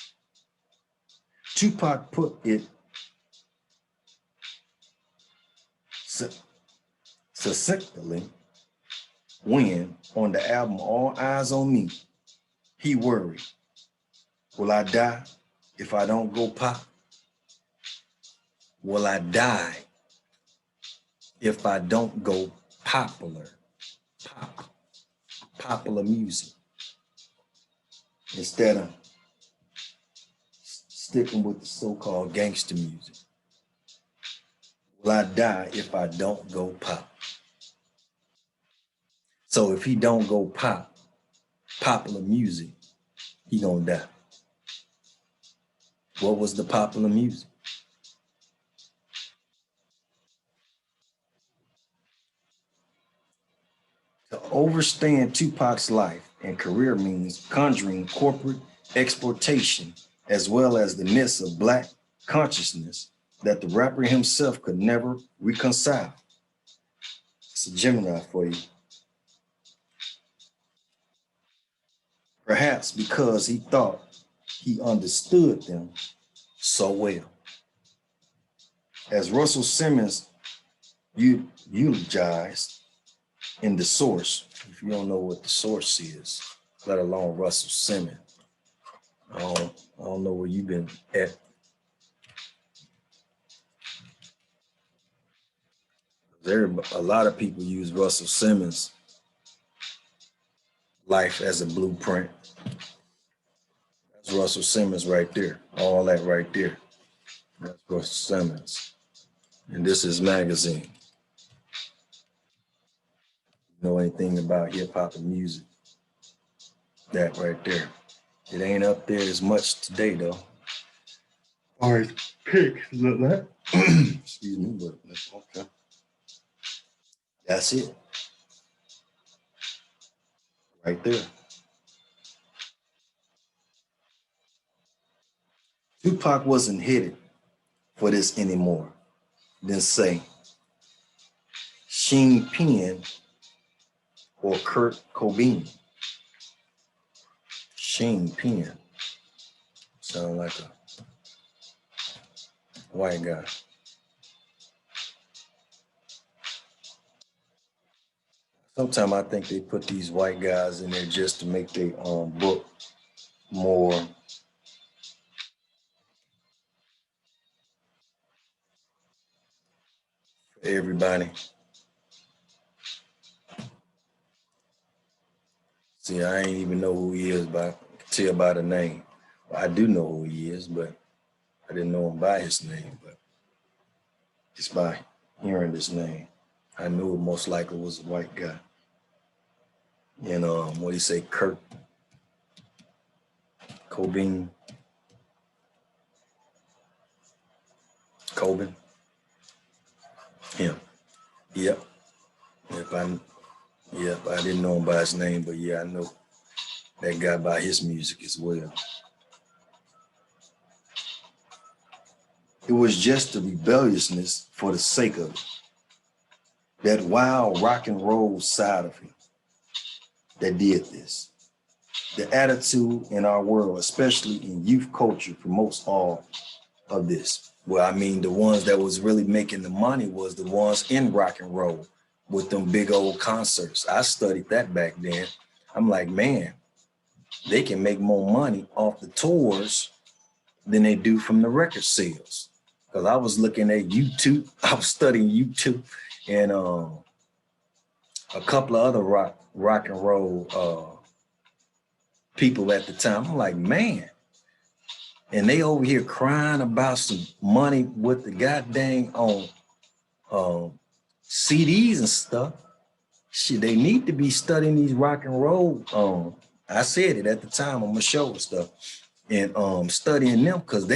Tupac put it succinctly when, on the album All Eyes on Me, he worried, will I die if I don't go pop? Will I die if I don't go popular? Popular music. Instead of sticking with the so-called gangster music. Will I die if I don't go pop? So if he don't go pop, popular music, he gonna die. What was the popular music? To overstand Tupac's life and career means conjuring corporate exploitation as well as the myths of Black consciousness that the rapper himself could never reconcile. It's a Gemini for you. Perhaps because he thought he understood them so well. As Russell Simmons eulogized in The Source, if you don't know what The Source is, let alone Russell Simmons, I don't know where you've been at. A lot of people use Russell Simmons' life as a blueprint. That's Russell Simmons right there, all that right there. That's Russell Simmons. And this is magazine. Know anything about hip hop and music? That right there. It ain't up there as much today though. All right, pick that. Excuse me, but that's okay. That's it. Right there. Tupac wasn't headed for this anymore than say Sheen Penn or Kurt Cobain. Sheen Penn. Sound like a white guy. Sometimes I think they put these white guys in there just to make their book more for everybody. See, I ain't even know who he is, but I can tell by the name. Well, I do know who he is, but I didn't know him by his name. But just by hearing his name, I knew it most likely was a white guy. And what do you say, Kurt Cobain? Cobain? Him. Yep. I didn't know him by his name, but yeah, I know that guy by his music as well. It was just the rebelliousness for the sake of it. That wild rock and roll side of him that did this. The attitude in our world, especially in youth culture, promotes all of this. Well, I mean, the ones that was really making the money was the ones in rock and roll with them big old concerts. I studied that back then. I'm like, man, they can make more money off the tours than they do from the record sales. Because I was looking at YouTube, I was studying YouTube, and a couple of other rock and roll people at the time. I'm like, man, and they over here crying about some money with the goddamn on CDs and stuff. Shit, they need to be studying these rock and roll. I said it at the time on my show and stuff, and studying them, because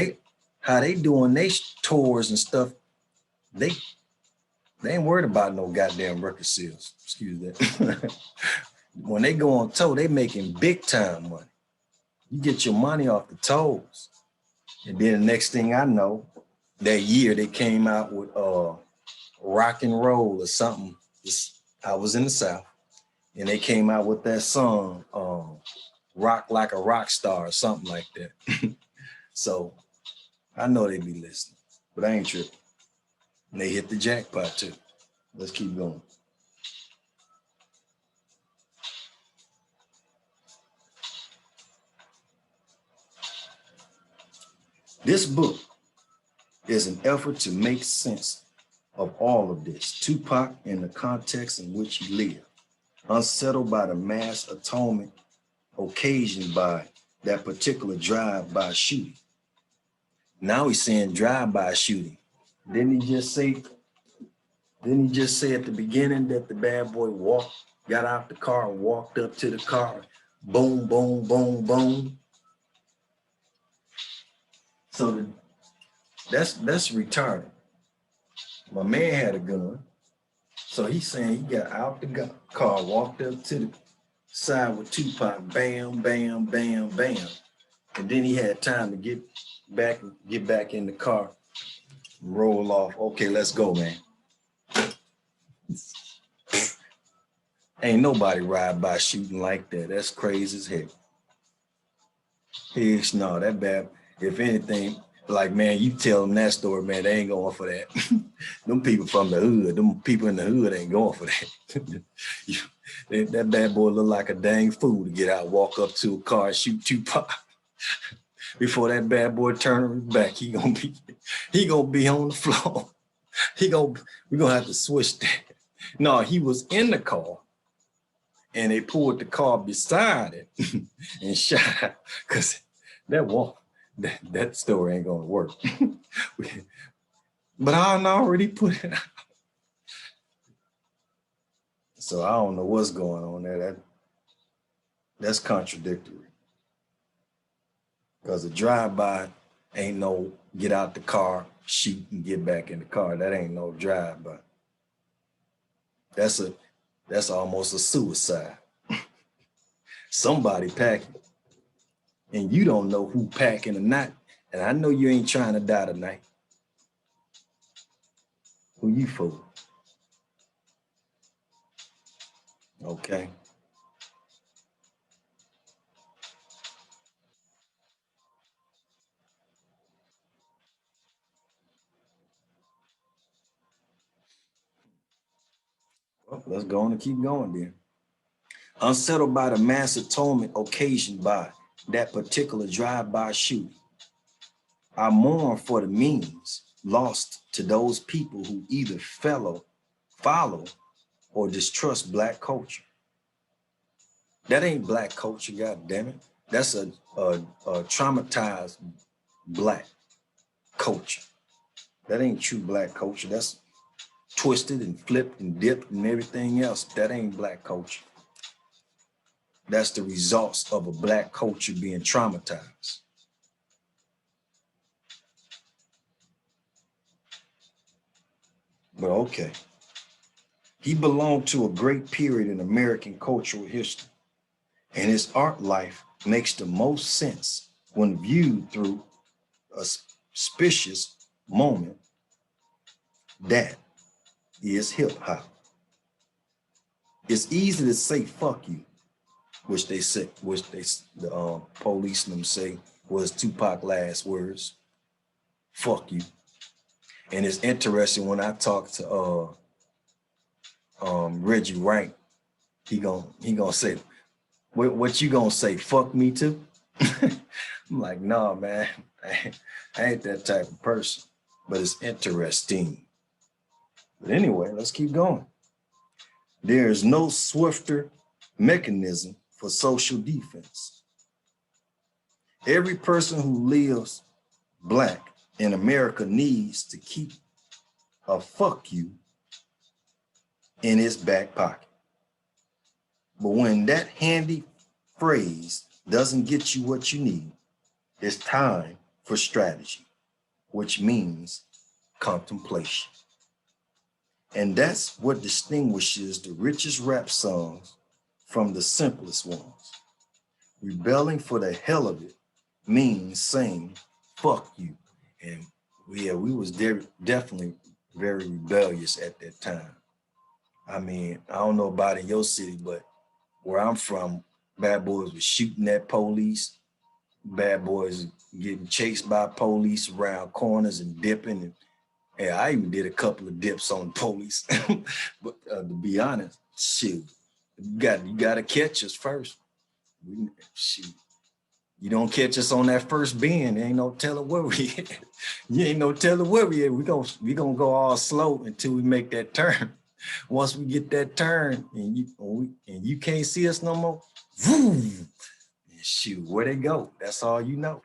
how they doing they tours and stuff. They ain't worried about no goddamn record sales. Excuse that. When they go on tour, they making big time money. You get your money off the tours. And then the next thing I know, that year they came out with rock and roll or something. I was in the South, and they came out with that song, Rock Like a Rock Star or something like that. So I know they be listening, but I ain't tripping. And they hit the jackpot too. Let's keep going. This book is an effort to make sense of all of this. Tupac in the context in which he lived, unsettled by the mass atonement occasioned by that particular drive-by shooting. Now he's saying drive-by shooting. Didn't he just say at the beginning that the bad boy got out the car, walked up to the car, boom, boom, boom, boom. So that's retarded. My man had a gun. So he's saying he got out the car, walked up to the side with Tupac, bam, bam, bam, bam. And then he had time to get back in the car, roll off. Okay, let's go, man. Ain't nobody ride by shooting like that. That's crazy as heck. Heck no, that bad. If anything, like, man, you tell them that story, man, they ain't going for that. Them people from the hood, them people in the hood ain't going for that. That bad boy look like a dang fool to get out, walk up to a car, and shoot Tupac. Before that bad boy turn his back, he gonna be on the floor. We gonna have to switch that. No, he was in the car, and they pulled the car beside it and shot, because that story ain't gonna work. But I already put it out. So I don't know what's going on there. That's contradictory. Because a drive-by ain't no get out the car, shoot, and get back in the car. That ain't no drive-by. That's almost a suicide. Somebody packing, and you don't know who packing or not. And I know you ain't trying to die tonight. Who you fool? Okay. Well, let's go on and keep going then. Unsettled by the mass atonement occasioned by that particular drive-by shooting, I mourn for the means lost to those people who either follow or distrust Black culture. That ain't Black culture, God damn it. That's a traumatized Black culture. That ain't true Black culture. That's twisted and flipped and dipped and everything else. That ain't Black culture. That's the results of a Black culture being traumatized. But okay. He belonged to a great period in American cultural history, and his art life makes the most sense when viewed through a suspicious moment that is hip hop. It's easy to say fuck you, which the policemen say was Tupac's last words. Fuck you. And it's interesting when I talk to Reggie Wright, he gonna say, What you gonna say? Fuck me too? I'm like, no, man, I ain't that type of person. But it's interesting. But anyway, let's keep going. There is no swifter mechanism for social defense. Every person who lives Black in America needs to keep a fuck you in his back pocket. But when that handy phrase doesn't get you what you need, it's time for strategy, which means contemplation. And that's what distinguishes the richest rap songs from the simplest ones. Rebelling for the hell of it means saying, fuck you. And we was definitely very rebellious at that time. I mean, I don't know about in your city, but where I'm from, bad boys were shooting at police. Bad boys getting chased by police around corners and dipping. And I even did a couple of dips on police. But to be honest, shoot, you got to catch us first. Shoot. You don't catch us on that first bend, there ain't no telling where we at. You ain't no telling where we at. We gonna go all slow until we make that turn. Once we get that turn and you can't see us no more, boom, shoot, where they go? That's all you know.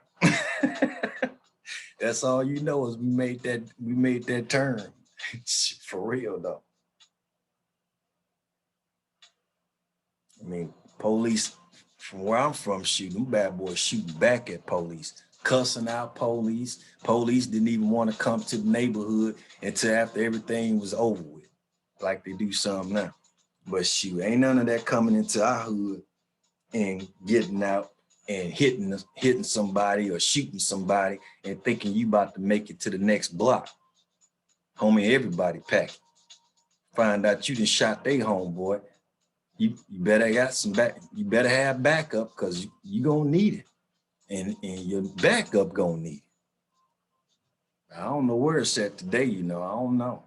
That's all you know is we made that turn. For real though. I mean, police from where I'm from, shooting, them bad boys shooting back at police, cussing out police. Police didn't even want to come to the neighborhood until after everything was over with, like they do some now. But shoot, ain't none of that coming into our hood and getting out and hitting somebody or shooting somebody and thinking you about to make it to the next block. Homie, everybody packed. Find out you done shot their homeboy. You better got some back. You better have backup because you gonna need it, and your backup gonna need it. I don't know where it's at today. I don't know.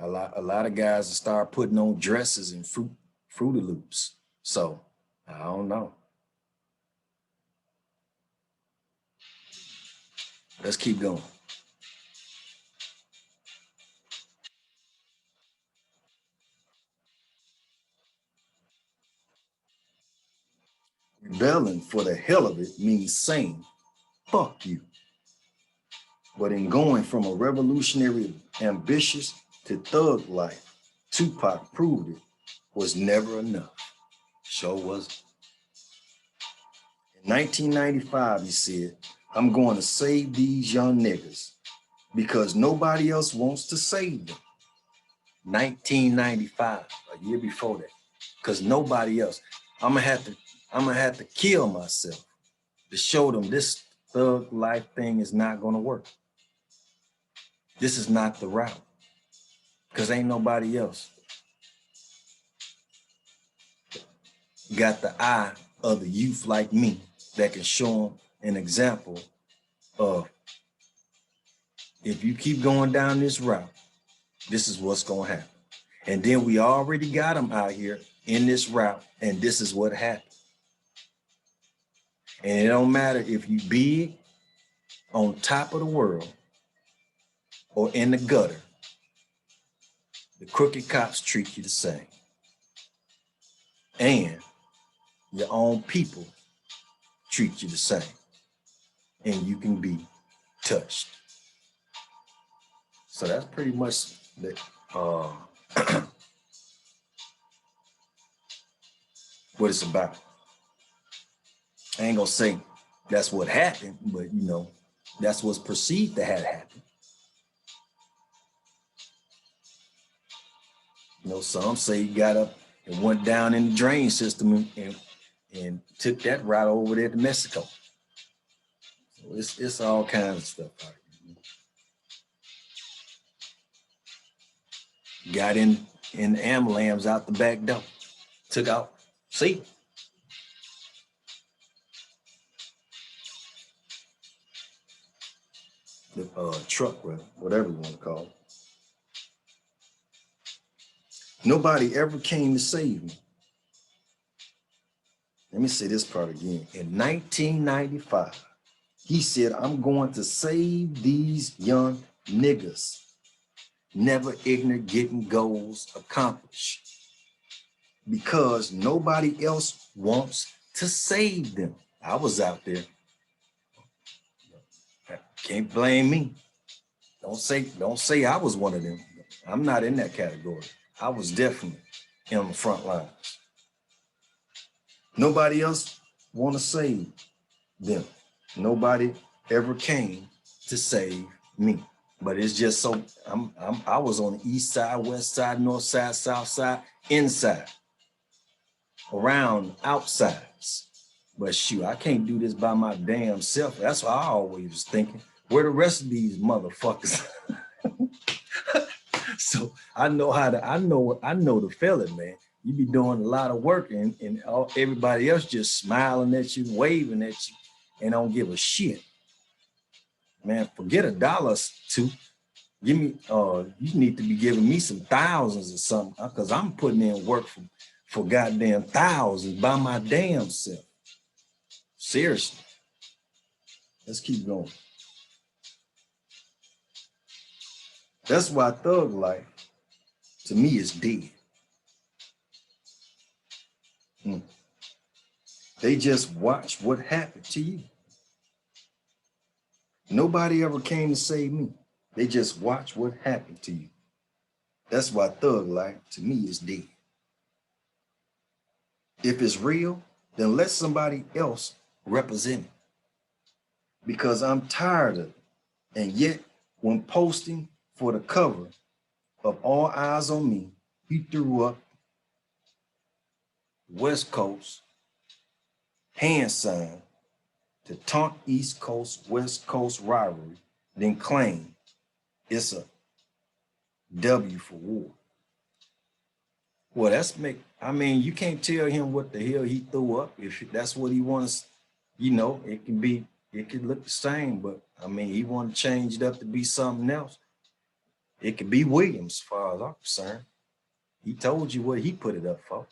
A lot of guys start putting on dresses and Fruity Loops. So I don't know. Let's keep going. Rebelling for the hell of it means saying, fuck you. But in going from a revolutionary ambitious to thug life, Tupac proved it was never enough. Sure wasn't. In 1995, he said, I'm going to save these young niggas because nobody else wants to save them. 1995, a year before that, because nobody else. I'm gonna have to kill myself to show them this thug life thing is not gonna work. This is not the route, because ain't nobody else got the eye of the youth like me that can show them an example of, if you keep going down this route, this is what's gonna happen. And then we already got them out here in this route, and this is what happened. And it don't matter if you big, on top of the world, or in the gutter, the crooked cops treat you the same. And your own people treat you the same. And you can be touched. So that's pretty much the, what it's about. I ain't gonna say that's what happened, but that's what's perceived to have happened. Some say he got up and went down in the drain system and took that route over there to Mexico. So it's all kinds of stuff out here. Got in the ambulance out the back door, took out, see? The truck, whatever you want to call it. Nobody ever came to save me. Let me say this part again. In 1995, he said, I'm going to save these young niggas. Never ignorant, getting goals accomplished. Because nobody else wants to save them. I was out there. Can't blame me. Don't say I was one of them. I'm not in that category. I was definitely in the front lines. Nobody else want to save them. Nobody ever came to save me. But it's just so I was on the east side, west side, north side, south side, inside, around, outsides. But shoot, I can't do this by my damn self. That's what I always was thinking. Where the rest of these motherfuckers? So I know the feeling, man. You be doing a lot of work and everybody else just smiling at you, waving at you, and don't give a shit. Man, forget $1 give me you need to be giving me some thousands or something, because I'm putting in work for goddamn thousands by my damn self. Seriously. Let's keep going. That's why thug life to me is dead. They just watch what happened to you. Nobody ever came to save me. They just watch what happened to you. That's why thug life to me is dead. If it's real, then let somebody else represent it. Because I'm tired of it. And yet, when posting for the cover of All Eyes on Me, he threw up West Coast hand sign to taunt East Coast, West Coast rivalry, then claim it's a W for war. Well, you can't tell him what the hell he threw up. If that's what he wants, it could look the same, but he want to change it up to be something else. It could be Williams, as far as I'm concerned. He told you what he put it up for.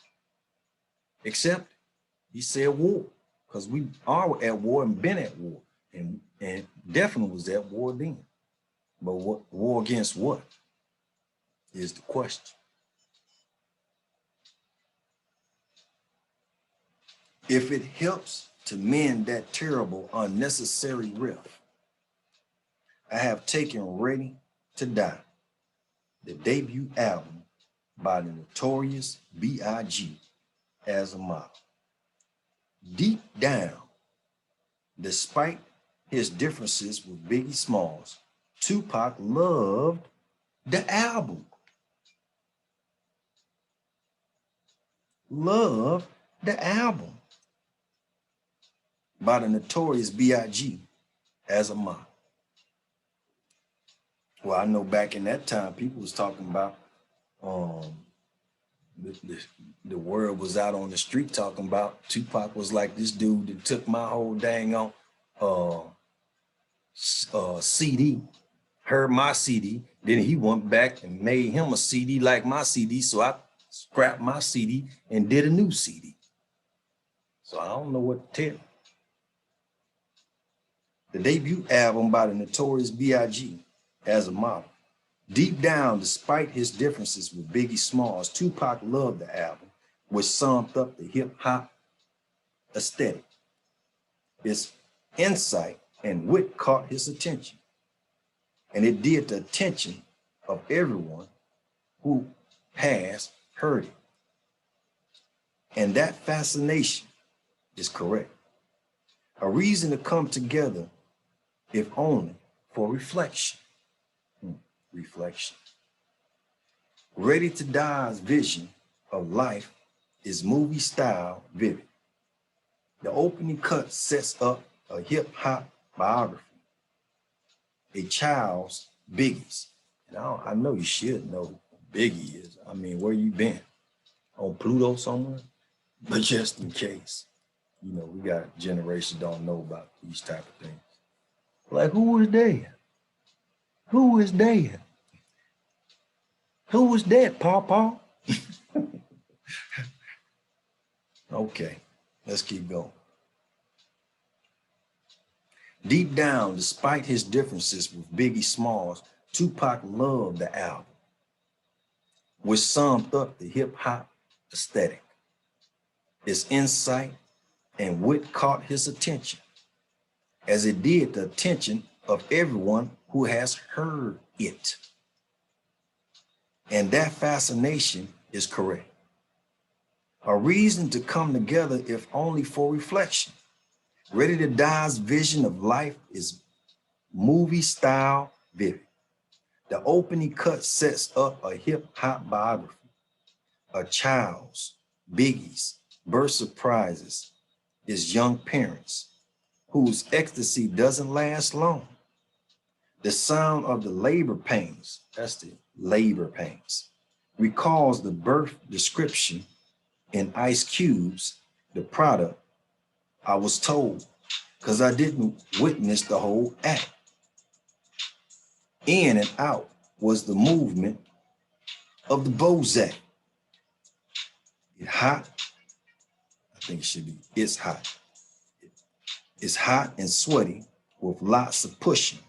Except he said war, because we are at war and been at war, and definitely was at war then. But what war against what is the question. If it helps to mend that terrible, unnecessary rift, I have taken Ready to Die, the debut album by the Notorious B.I.G., as a model. Deep down, despite his differences with Biggie Smalls, Tupac loved the album. Loved the album by the Notorious B.I.G. as a model. Well, I know back in that time, people was talking about the word was out on the street talking about Tupac was like this dude that took my whole dang on CD, heard my CD, then he went back and made him a CD like my CD, so I scrapped my CD and did a new CD. So I don't know what to tell you. The debut album by the Notorious B.I.G. as a model. Deep down, despite his differences with Biggie Smalls, Tupac loved the album, which summed up the hip-hop aesthetic. His insight and wit caught his attention, and it did the attention of everyone who has heard it. And that fascination is correct. A reason to come together, if only for reflection. Reflection. Ready to Die's vision of life is movie style vivid. The opening cut sets up a hip-hop biography, a child's Biggie's. And I know you should know who Biggie is. Where you been? On Pluto somewhere? But just in case, we got generations don't know about these type of things. Like, who is there? Who is there? Who was that, Pawpaw? Okay. Let's keep going. Deep down, despite his differences with Biggie Smalls, Tupac loved the album, which summed up the hip-hop aesthetic. His insight and wit caught his attention, as it did the attention of everyone who has heard it. And that fascination is correct. A reason to come together, if only for reflection. Ready to Die's vision of life is movie style vivid. The opening cut sets up a hip-hop biography, a child's, Biggie's, birth surprises, his young parents, whose ecstasy doesn't last long. The sound of the labor pains, that's the labor pains, recalls the birth description in Ice Cube's The Product. I was told, because I didn't witness the whole act. In and out was the movement of the Bozak. It hot, I think it should be, it's hot. It's hot and sweaty with lots of pushing.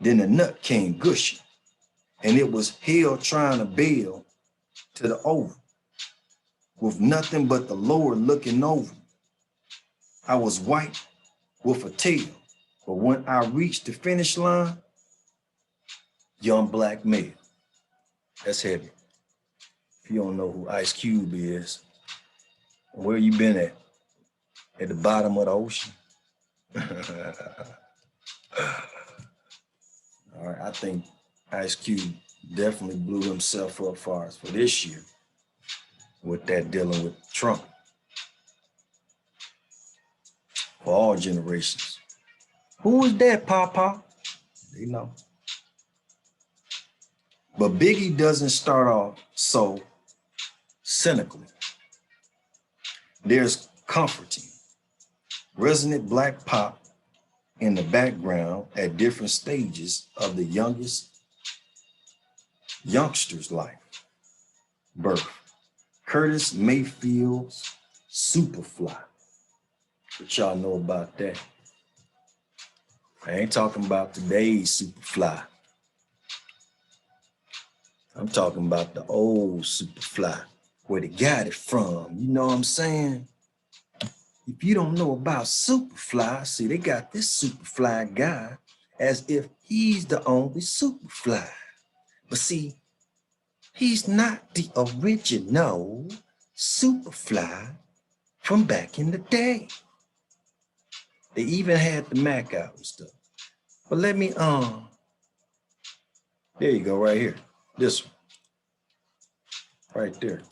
Then the nut came gushing, and it was hell trying to bail to the oval with nothing but the Lord looking over. I was white with a tail, but when I reached the finish line, young black male. That's heavy. If you don't know who Ice Cube is, where you been at? At the bottom of the ocean? All right, I think Ice Cube definitely blew himself up for this year with that dealing with Trump. For all generations. Who is that, Papa? They know. But Biggie doesn't start off so cynically. There's comforting, resonant black pop in the background at different stages of the youngster's life. Birth. Curtis Mayfield's Superfly. What y'all know about that? I ain't talking about today's Superfly. I'm talking about the old Superfly, where they got it from. You know what I'm saying? If you don't know about Superfly, see, they got this Superfly guy as if he's the only Superfly. But see, he's not the original Superfly from back in the day. They even had the Mac out and stuff. But let me, there you go, right here. This one. Right there.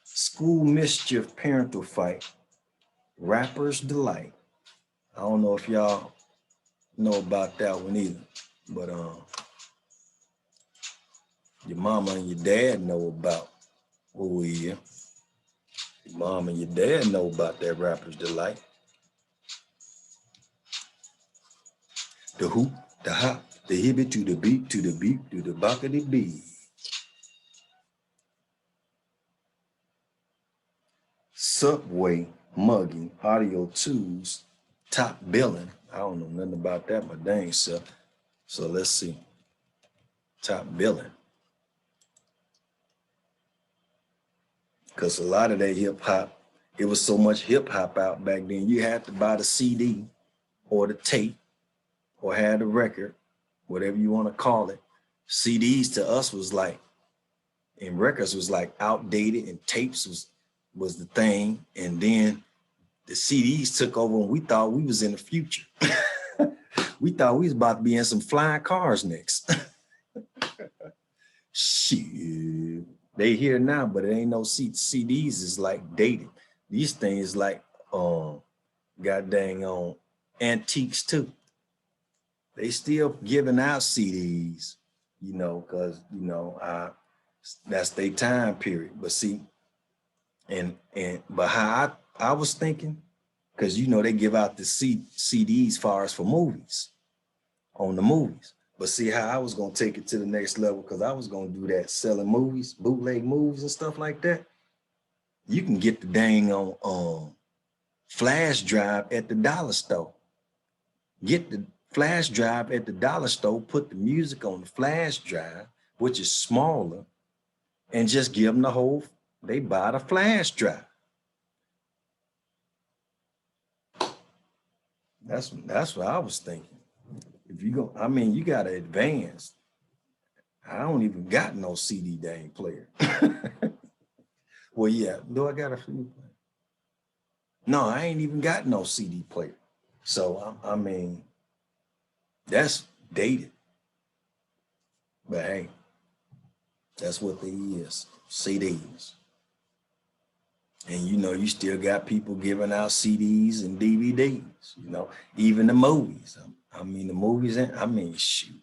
School mischief, parental fight, rapper's delight. I don't know if y'all know about that one either, but your mama and your dad know about who he is. Your mom and your dad know about that rapper's delight. The hoop, the hop, the hibbit to the beat, to the beat, to the back of the beat. Subway mugging, Audio 2's top billing. I don't know nothing about that, but dang self. So let's see. Top billing. Because a lot of that hip hop, it was so much hip hop out back then. You had to buy the CD or the tape or had the record, whatever you want to call it. CDs to us was like, and records was like outdated, and tapes was the thing. And then the CDs took over and we thought we was in the future. We thought we was about to be in some flying cars next. Shit. They here now, but it ain't no CDs is like dated. These things like god dang on antiques too. They still giving out CDs, you know, because you know that's their time period. But see, but how I was thinking, because you know they give out the CDs far as for movies, on the movies. But see how I was gonna take it to the next level, because I was gonna do that, selling movies, bootleg movies and stuff like that. You can get the dang on flash drive at the dollar store. Get the flash drive at the dollar store, put the music on the flash drive, which is smaller, and just give them the whole, they buy the flash drive. That's what I was thinking. If you go, I mean, you got to advance. I don't even got no CD dang player. Well, yeah, do I got a CD player? No, I ain't even got no CD player. So, I mean, that's dated. But hey, that's what they is, CDs. And you know, you still got people giving out CDs and DVDs, you know, even the movies. I mean, the movies, I mean, shoot.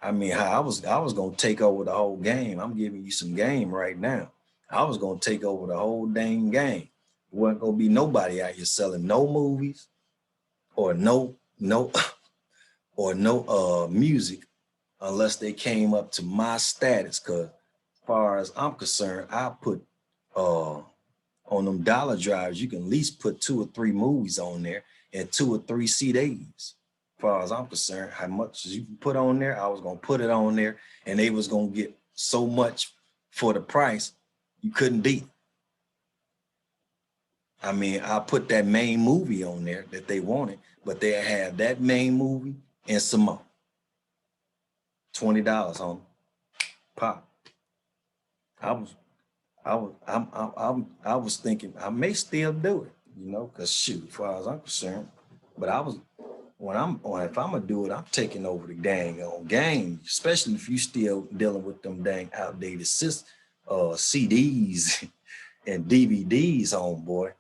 I mean, I was gonna take over the whole game. I'm giving you some game right now. I was gonna take over the whole dang game. Wasn't gonna be nobody out here selling no movies or no or no music unless they came up to my status. Cause as far as I'm concerned, I put on them dollar drives, you can at least put 2 or 3 movies on there and 2 or 3 CDs. As far as I'm concerned, how much as you can put on there, I was gonna put it on there, and they was gonna get so much for the price you couldn't beat. I mean, I put that main movie on there that they wanted, but they had that main movie and some more. $20 on pop. I was thinking I may still do it, you know, because shoot, as far as I'm concerned. But I was if I'm gonna do it, I'm taking over the dang on game, especially if you still dealing with them dang outdated CDs and DVDs, homeboy.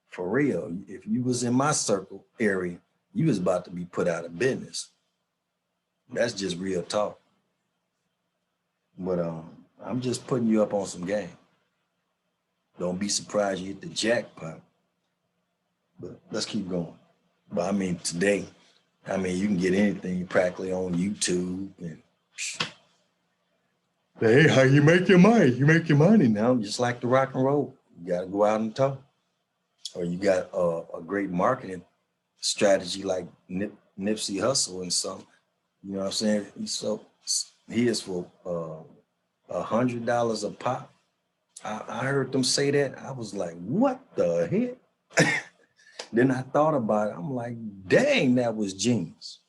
For real, if you was in my circle area, you was about to be put out of business. That's just real talk. But I'm just putting you up on some game. Don't be surprised you hit the jackpot. But let's keep going. But I mean, today, I mean, you can get anything practically on YouTube. And hey, how you make your money? You make your money now, just like the rock and roll. You got to go out and talk. Or you got a great marketing strategy like Nipsey Hussle and something. You know what I'm saying? So he is for $100 a pop. I heard them say that. I was like, what the heck? Then I thought about it. I'm like, dang, that was genius.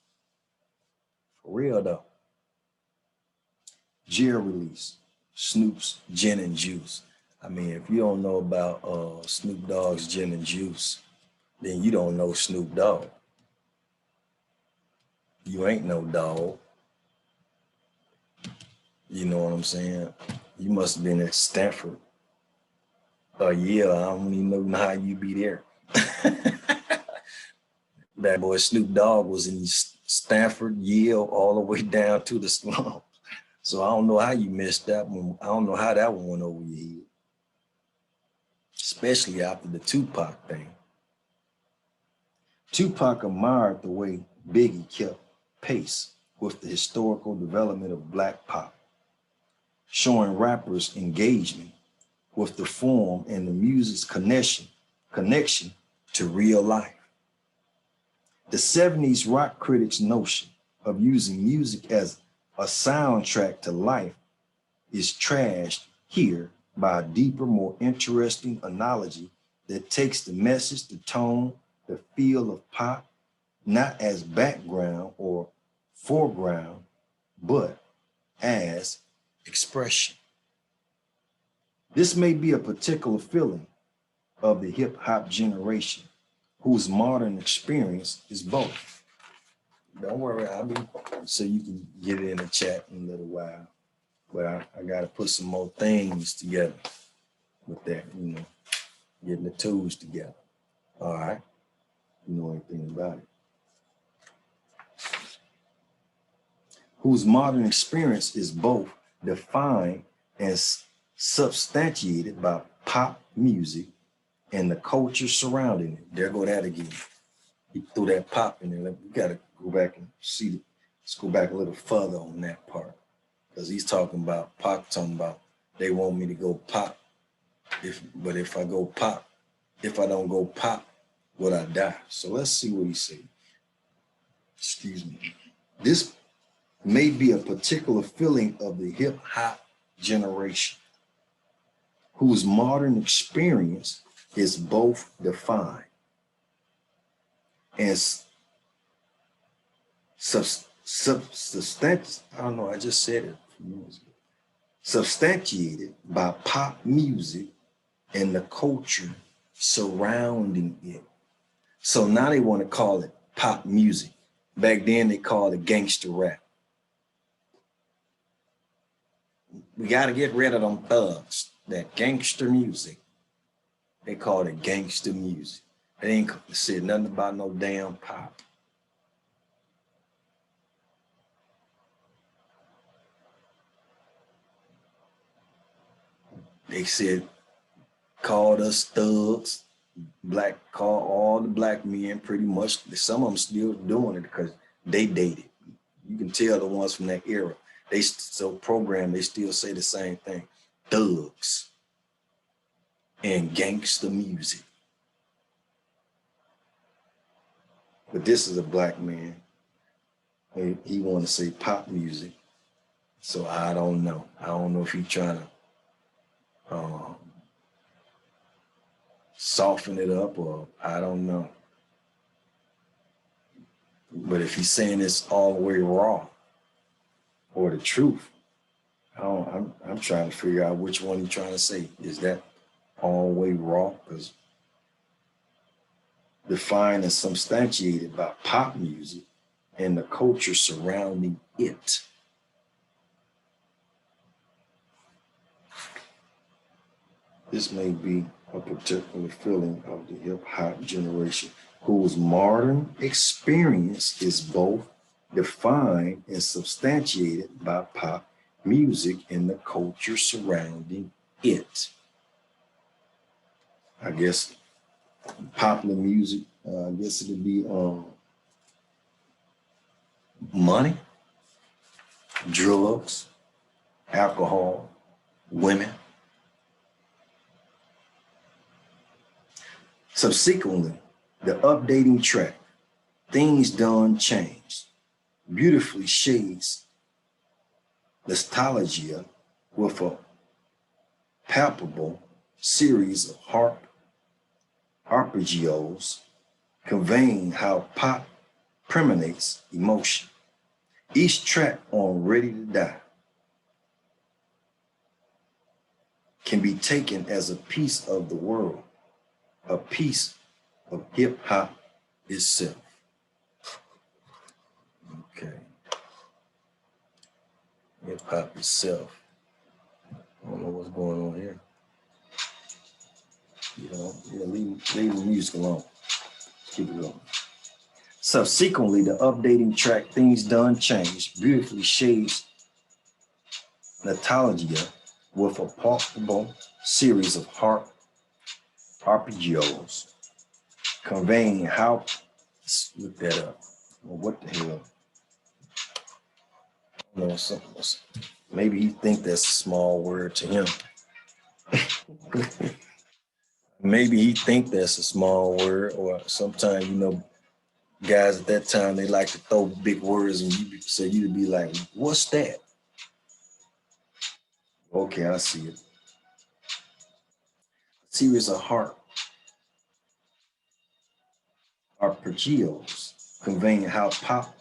For real though. Jail release, Snoop's Gin and Juice. I mean, if you don't know about Snoop Dogg's Gin and Juice, then you don't know Snoop Dogg. You ain't no dog. You know what I'm saying? You must have been at Stanford a year. I don't even know how you be there. That boy Snoop Dogg was in Stanford, Yale, all the way down to the slums. So I don't know how you missed that one. I don't know how that one went over your head. Especially after the Tupac thing. Tupac admired the way Biggie kept pace with the historical development of Black pop, showing rappers' engagement with the form and the music's connection to real life. The 70s rock critics' notion of using music as a soundtrack to life is trashed here by a deeper, more interesting analogy that takes the message, the tone, the feel of pop, not as background or foreground, but as expression. This may be a particular feeling of the hip hop generation whose modern experience is both. Don't worry, I'll be, so you can get it in the chat in a little while. But I got to put some more things together with that, you know, getting the tools together. All right, you know anything about it. Whose modern experience is both defined and substantiated by pop music and the culture surrounding it. There go that again. He threw that pop in there. We got to go back and see. Let's go back a little further on that part. Because he's talking about, Pac talking about, they want me to go pop But if I go pop, if I don't go pop, would I die? So let's see what he said. Excuse me. This may be a particular feeling of the hip hop generation, whose modern experience is both defined and I don't know, I just said it. Substantiated by pop music and the culture surrounding it. So now they want to call it pop music. Back then they called it gangster rap. We got to get rid of them thugs, that gangster music. They called it gangster music. They ain't said nothing about no damn pop. They said, called us thugs, call all the black men pretty much. Some of them still doing it because they dated. You can tell the ones from that era. They so programmed, they still say the same thing. Thugs and gangster music. But this is a black man. He want to say pop music. So I don't know. I don't know if he's trying to soften it up, or I don't know. But if he's saying it's all the way raw or the truth, I'm trying to figure out which one he's trying to say. Is that all the way raw? Because defined and substantiated by pop music and the culture surrounding it. This may be a particular feeling of the hip hop generation, whose modern experience is both defined and substantiated by pop music and the culture surrounding it. I guess popular music, I guess it'd be money, drugs, alcohol, women. Subsequently, the updating track, Things Done Changed, beautifully shades nostalgia with a palpable series of arpeggios, conveying how pop permeates emotion. Each track on Ready to Die can be taken as a piece of the world, a piece of hip hop itself. Okay. Hip hop itself. I don't know what's going on here. You know, yeah, leave the music alone. Keep it going. Subsequently, the updating track Things Done Changed beautifully shades nostalgia with a palpable series of arpeggios, conveying how, let's look that up. Well, what the hell? I don't know, something else. Maybe he think that's a small word to him. Maybe he think that's a small word, or sometimes, you know, guys at that time, they like to throw big words and you, so you'd be like, what's that? Okay, I see it. Series of arpeggios, conveying how pop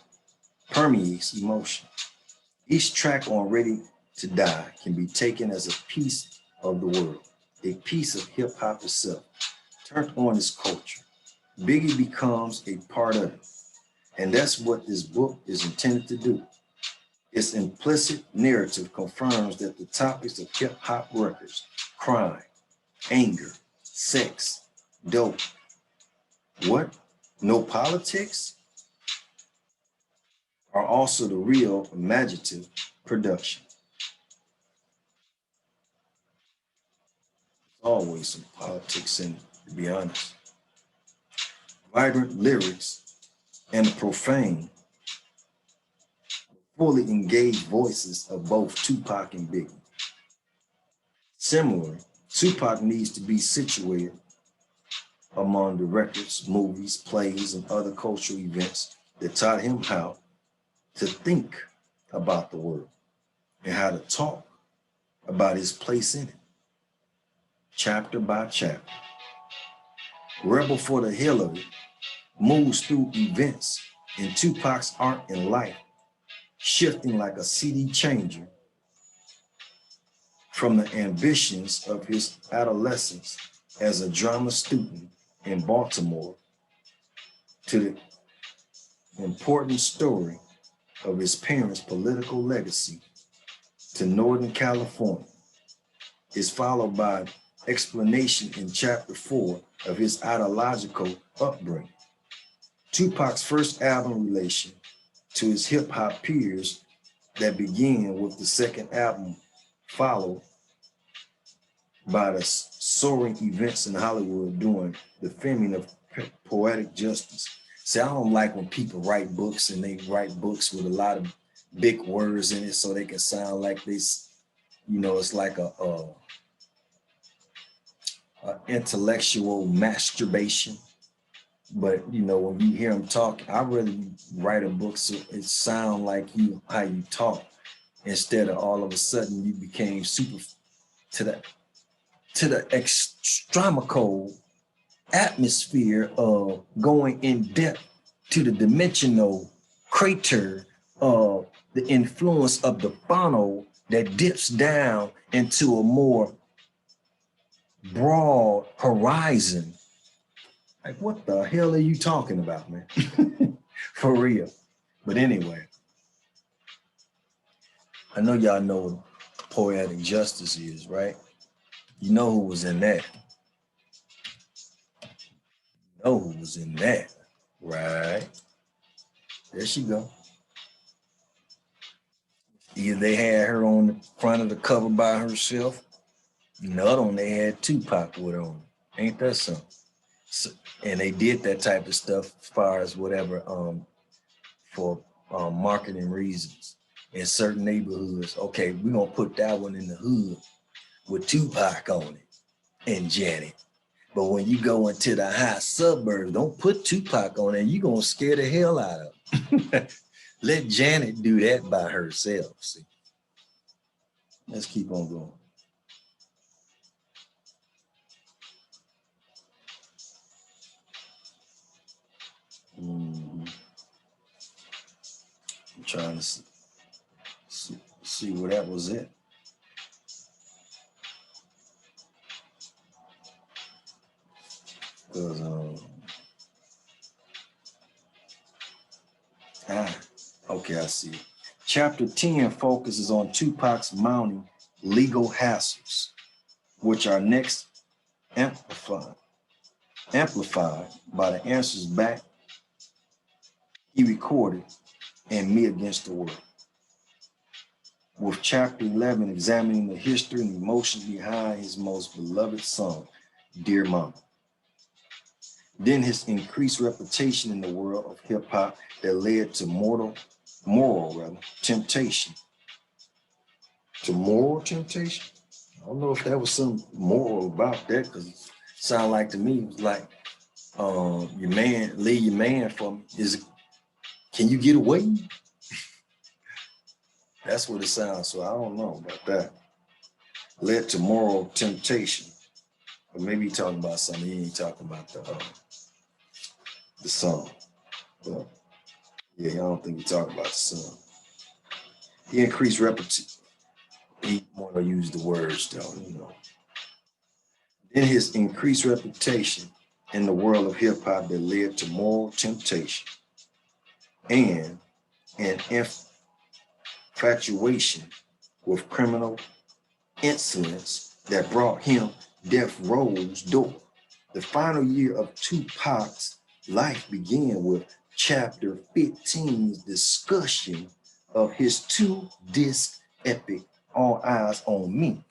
permeates emotion. Each track on Ready to Die can be taken as a piece of the world, a piece of hip hop itself, turned on its culture. Biggie becomes a part of it. And that's what this book is intended to do. Its implicit narrative confirms that the topics of hip hop records, crime, anger, sex, dope, what? No politics? Are also the real imaginative production. Always some politics in it, to be honest. Vibrant lyrics and profane, fully engaged voices of both Tupac and Biggie. Similar Tupac needs to be situated among the records, movies, plays, and other cultural events that taught him how to think about the world and how to talk about his place in it, chapter by chapter. Rebel for the Hell of It moves through events in Tupac's art and life, shifting like a CD changer from the ambitions of his adolescence as a drama student in Baltimore to the important story of his parents' political legacy to Northern California is followed by explanation in chapter 4 of his ideological upbringing. Tupac's first album relation to his hip hop peers that began with the second album, followed by the soaring events in Hollywood during the filming of Poetic Justice. See, I don't like when people write books and they write books with a lot of big words in it so they can sound like this, you know, it's like a intellectual masturbation. But you know, when you hear them talk, I really write a book so it sound like you how you talk, instead of all of a sudden you became super to the extremical atmosphere of going in depth to the dimensional crater of the influence of the funnel that dips down into a more broad horizon. Like, what the hell are you talking about, man? For real. But anyway, I know y'all know what Poetic Justice is, right? You know who was in that. You know who was in that, right? There she go. Either they had her on the front of the cover by herself, another one they had Tupac with her on. Ain't that something? So, and they did that type of stuff as far as whatever for marketing reasons. In certain neighborhoods, okay, we're gonna put that one in the hood with Tupac on it and Janet. But when you go into the high suburbs, don't put Tupac on it. You're gonna scare the hell out of them. Let Janet do that by herself. See, let's keep on going. I'm trying to see where that was it. Because okay, I see it. Chapter 10 focuses on Tupac's mounting legal hassles, which are next amplified by the answers back he recorded in Me Against the World, with chapter 11 examining the history and emotions behind his most beloved song, Dear Mama. Then his increased reputation in the world of hip hop that led to moral temptation. To moral temptation? I don't know if that was some moral about that, because it sounded like to me, it was like, your man, leave your man for me. Can you get away? That's what it sounds. So I don't know about that. Led to moral temptation. Or maybe he talking about something. He ain't talking about the song. But yeah, I don't think he talking about the song. He increased reputation. He want to use the words though, you know. Then his increased reputation in the world of hip hop that led to moral temptation and an infatuation with criminal insolence that brought him death row's door. The final year of Tupac's life began with chapter 15's discussion of his 2-disc epic, All Eyes on Me.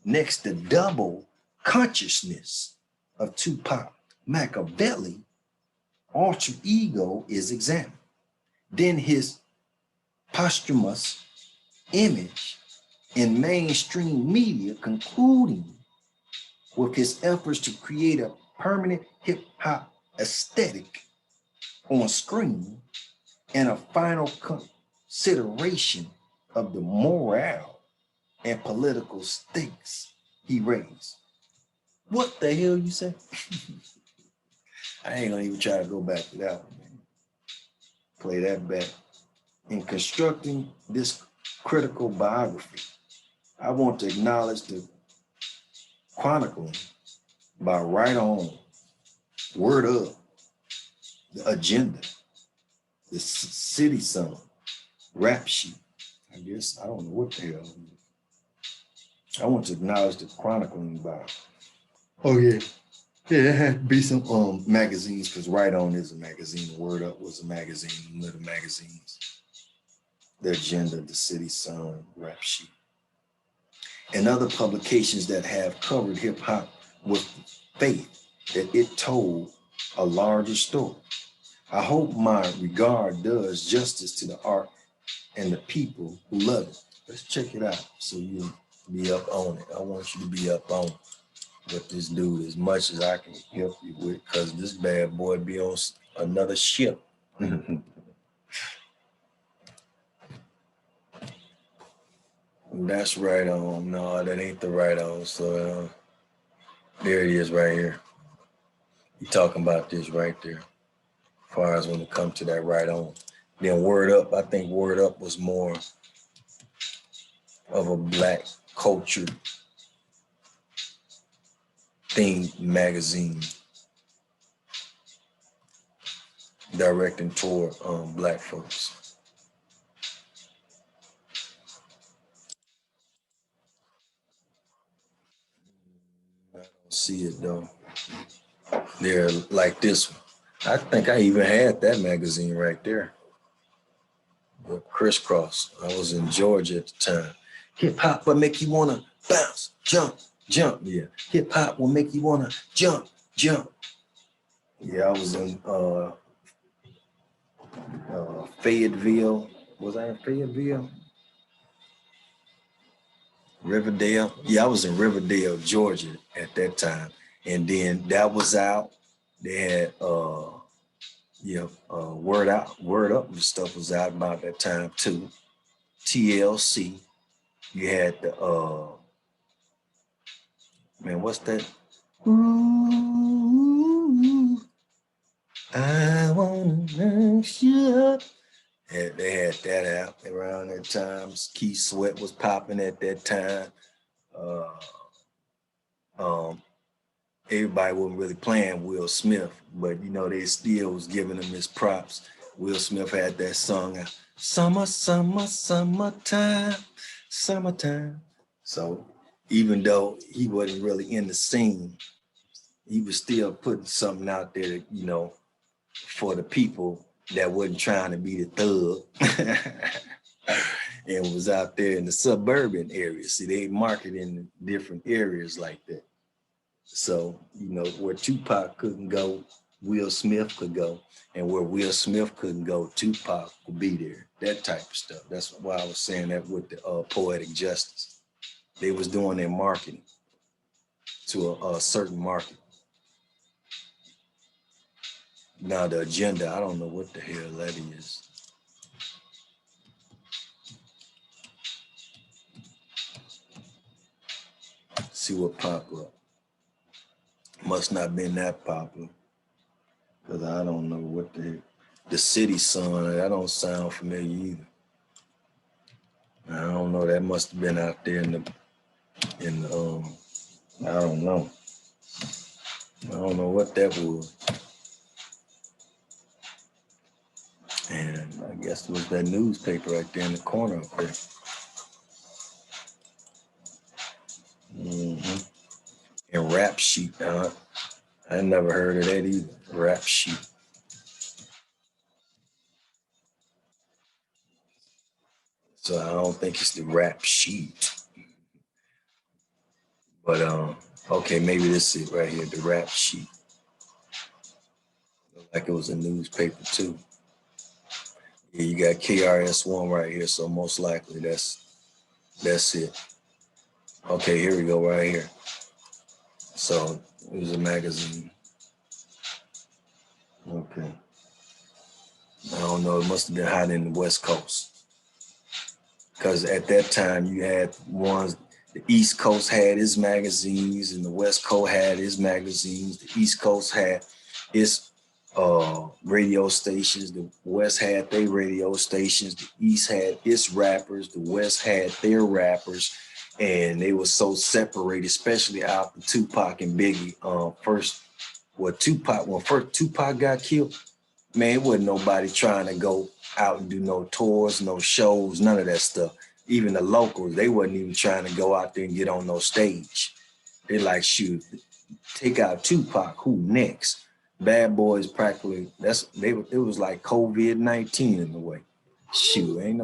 Next, the double consciousness of Tupac Machiavelli, alter ego, is examined. Then his posthumous image in mainstream media, concluding with his efforts to create a permanent hip hop aesthetic on screen and a final consideration of the moral and political stakes he raised. What the hell you say? I ain't gonna even try to go back to that one, man. Play that back. In constructing this critical biography, I want to acknowledge the chronicling by Right On, Word Up, the Agenda, the City Song, Rap Sheet. I guess I don't know what the hell. I want to acknowledge the chronicling by. Oh yeah, yeah. There had to be some magazines because Right On is a magazine. Word Up was a magazine. Little magazines. The Agenda, the City Song, Rap Sheet, and other publications that have covered hip hop with faith that it told a larger story. I hope my regard does justice to the art and the people who love it. Let's check it out so you'll be up on it. I want you to be up on what this dude as much as I can help you with, because this bad boy be on another ship. That's Right On. No, that ain't the Right On. So there it is right here. You talking about this right there. As far as when it comes to that Right On. Then Word Up, I think Word Up was more of a black culture themed magazine directing toward black folks. I don't see it though. They're like this one. I think I even had that magazine right there. The Crisscross. I was in Georgia at the time. Hip hop will make you wanna bounce, jump, jump. Yeah. Hip hop will make you wanna jump, jump. Yeah, I was in Fayetteville. Was I in Fayetteville? Riverdale. Yeah, I was in Riverdale, Georgia at that time. And then that was out. They had Word Up and stuff was out about that time too. TLC. You had the man, what's that? Ooh, I wanna know you. They had that out around that time. Keith Sweat was popping at that time. Uh, Everybody wasn't really playing Will Smith, but you know, they still was giving him his props. Will Smith had that song, Summer, Summer, Summertime, Summertime. So even though he wasn't really in the scene, he was still putting something out there, you know, for the people that wasn't trying to be the thug and was out there in the suburban areas. See, they market in different areas like that. So, you know, where Tupac couldn't go, Will Smith could go. And where Will Smith couldn't go, Tupac would be there. That type of stuff. That's why I was saying that with the poetic justice. They was doing their marketing to a certain market. Now the agenda, I don't know what the hell that is. See what pop up. Must not been that popular. Because I don't know what the heck. The City Sun, that don't sound familiar either. I don't know. That must have been out there in the I don't know. I don't know what that was. And I guess it was that newspaper right there in the corner up there. And Rap Sheet. I never heard of that either. Rap Sheet. So I don't think it's the Rap Sheet. But okay, maybe this is it right here, the Rap Sheet. Looked like it was a newspaper too. Yeah, you got KRS-One right here, so most likely that's it. Okay, here we go right here. So it was a magazine. Okay. I don't know. It must have been hot in the West Coast. Because at that time you had ones, the East Coast had its magazines and the West Coast had its magazines. The East Coast had its radio stations. The West had their radio stations. The East had its rappers. The West had their rappers. And they were so separated, especially after Tupac and Biggie. When first Tupac got killed, man, it wasn't nobody trying to go out and do no tours, no shows, none of that stuff. Even the locals, they wasn't even trying to go out there and get on no stage. They like, shoot, take out Tupac, who next? Bad Boys practically, it was like COVID-19 in a way. Shoot, ain't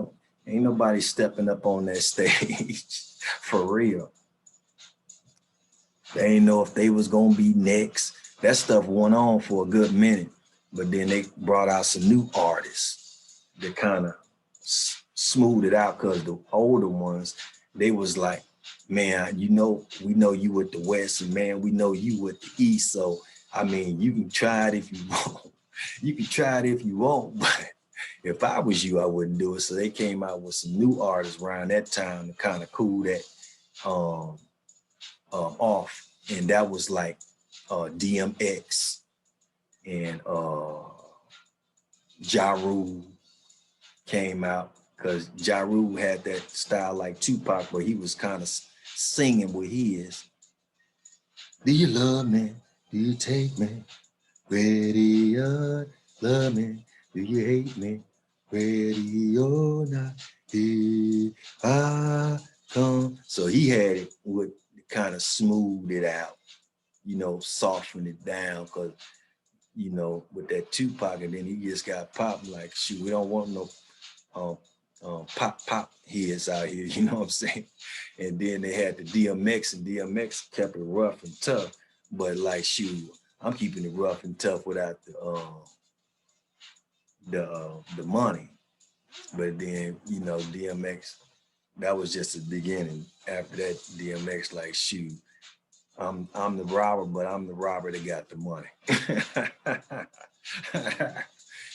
nobody stepping up on that stage for real. They ain't know if they was gonna be next. That stuff went on for a good minute, but then they brought out some new artists that kind of smoothed it out, because the older ones, they was like, man, we know you with the West, and man, we know you with the East. So I mean, you can try it if you want. You can try it if you want, but if I was you, I wouldn't do it. So they came out with some new artists around that time to kind of cool that off, and that was like DMX and Ja Rule came out, because Ja Rule had that style like Tupac, where he was kind of singing with his. Do you love me? Do you take me? Ready or love me? Do you hate me? Ready or not? Here I come. So he had it with kind of smooth it out, soften it down, because with that Tupac, and then he just got popped like, shoot, we don't want no pop heads out here, you know what I'm saying? And then they had the DMX, and DMX kept it rough and tough, but like, shoot, I'm keeping it rough and tough without the money. But then, DMX, that was just the beginning. After that, DMX like, shoot, I'm the robber, but I'm the robber that got the money.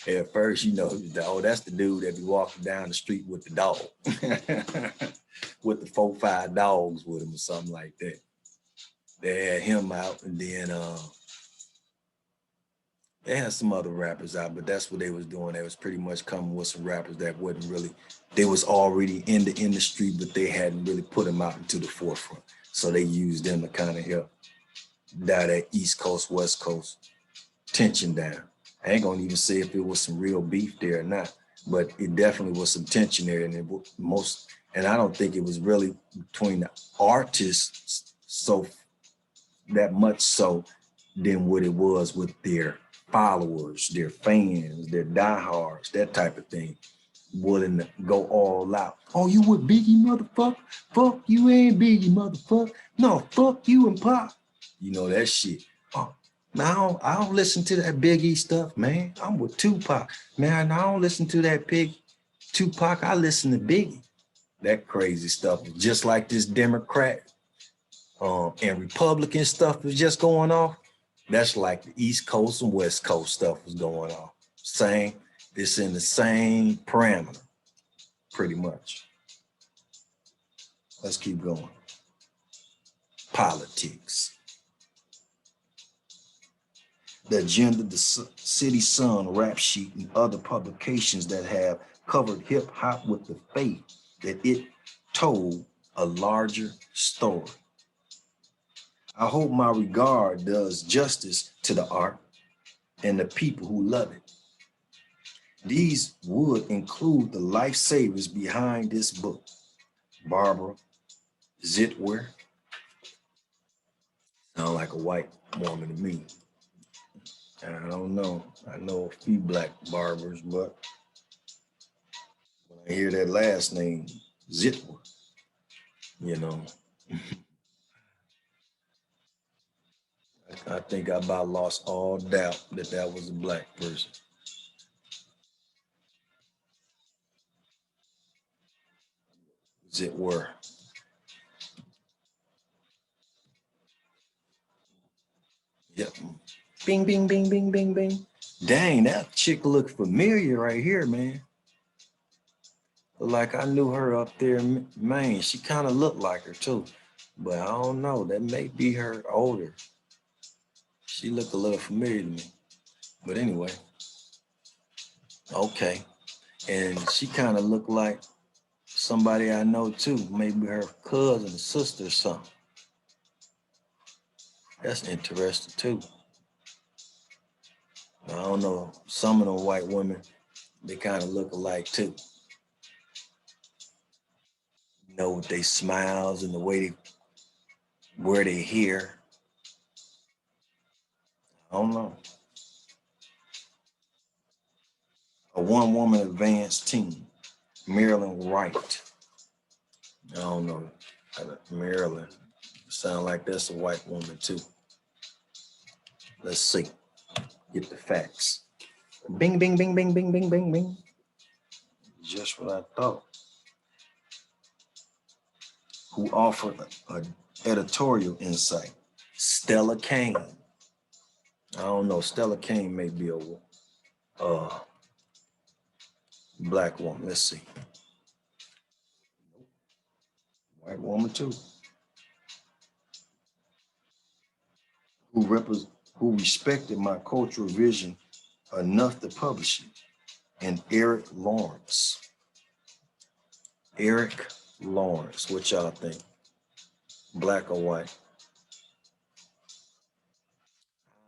At first, that's the dude that be walking down the street with the dog, with the 4-5 dogs with him or something like that. They had him out, and then they had some other rappers out, but that's what they was doing. They was pretty much coming with some rappers that wasn't really, they was already in the industry, but they hadn't really put them out into the forefront. So they used them to kind of help dial that East Coast, West Coast tension down. I ain't gonna even say if it was some real beef there or not, but it definitely was some tension there, and and I don't think it was really between the artists so that much so than what it was with their followers, their fans, their diehards, that type of thing, willing to go all out. Oh, you with Biggie, motherfucker? Fuck, you ain't Biggie, motherfucker. No, fuck you and Pop. That shit. Oh, now I don't listen to that Biggie stuff, man. I'm with Tupac. Man, I don't listen to that big Tupac. I listen to Biggie. That crazy stuff. Just like this Democrat and Republican stuff was just going off. That's like the East Coast and West Coast stuff was going on. It's in the same parameter, pretty much. Let's keep going. Politics. The Agenda, the City Sun, Rap Sheet, and other publications that have covered hip hop with the faith that it told a larger story. I hope my regard does justice to the art and the people who love it. These would include the lifesavers behind this book: Barbara Zitwer, sound like a white woman to me. I don't know. I know a few black barbers, but when I hear that last name, Zitwer, you know, I think I about lost all doubt that that was a black person. Zitwer. Yep. Bing, bing, bing, bing, bing, bing. Dang, that chick looked familiar right here, man. Like I knew her up there in Maine. She kind of looked like her too. But I don't know. That may be her older. She looked a little familiar to me. But anyway, okay. And she kind of looked like somebody I know too. Maybe her cousin or sister or something. That's interesting too. I don't know. Some of the white women, they kind of look alike too. You know, with their smiles and the way they wear their hair. I don't know. A one-woman advanced team. Maryland Wright. I don't know. Maryland. Sound like that's a white woman too. Let's see. Get the facts. Bing, bing, bing, bing, bing, bing, bing, bing. Just what I thought. Who offered an editorial insight? Stella Kane. I don't know. Stella Kane may be a black woman. Let's see. White woman too. Who respected my cultural vision enough to publish it. And Eric Lawrence. Eric Lawrence. What y'all think? Black or white?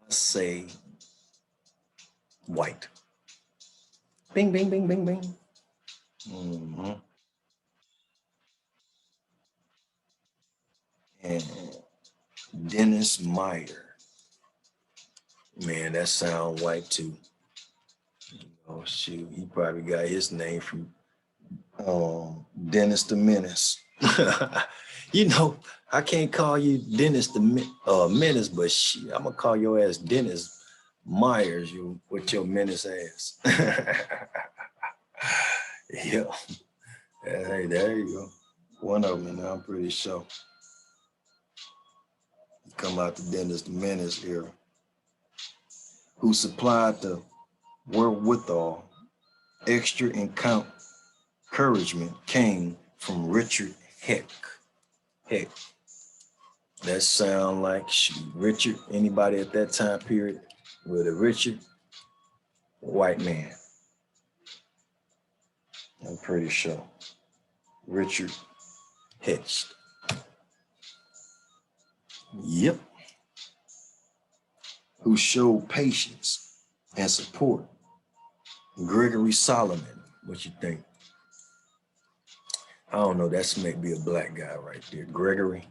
I say white. Bing, bing, bing, bing, bing. Mm-hmm. And Dennis Meyer. Man, that sound white too. Oh shoot, he probably got his name from Dennis the Menace. You know, I can't call you Dennis the Menace, but shit, I'm gonna call your ass Dennis Myers. You with your menace ass. Yeah. Hey, there you go. One of them, I'm pretty sure. Come out the Dennis the Menace era. Who supplied the wherewithal, extra encouragement came from Richard Heck. Heck. That sound like Richard. Anybody at that time period with a Richard? White man. I'm pretty sure. Richard Hetch. Yep. Who showed patience and support. Gregory Solomon. What you think? I don't know. That's maybe a black guy right there. Gregory.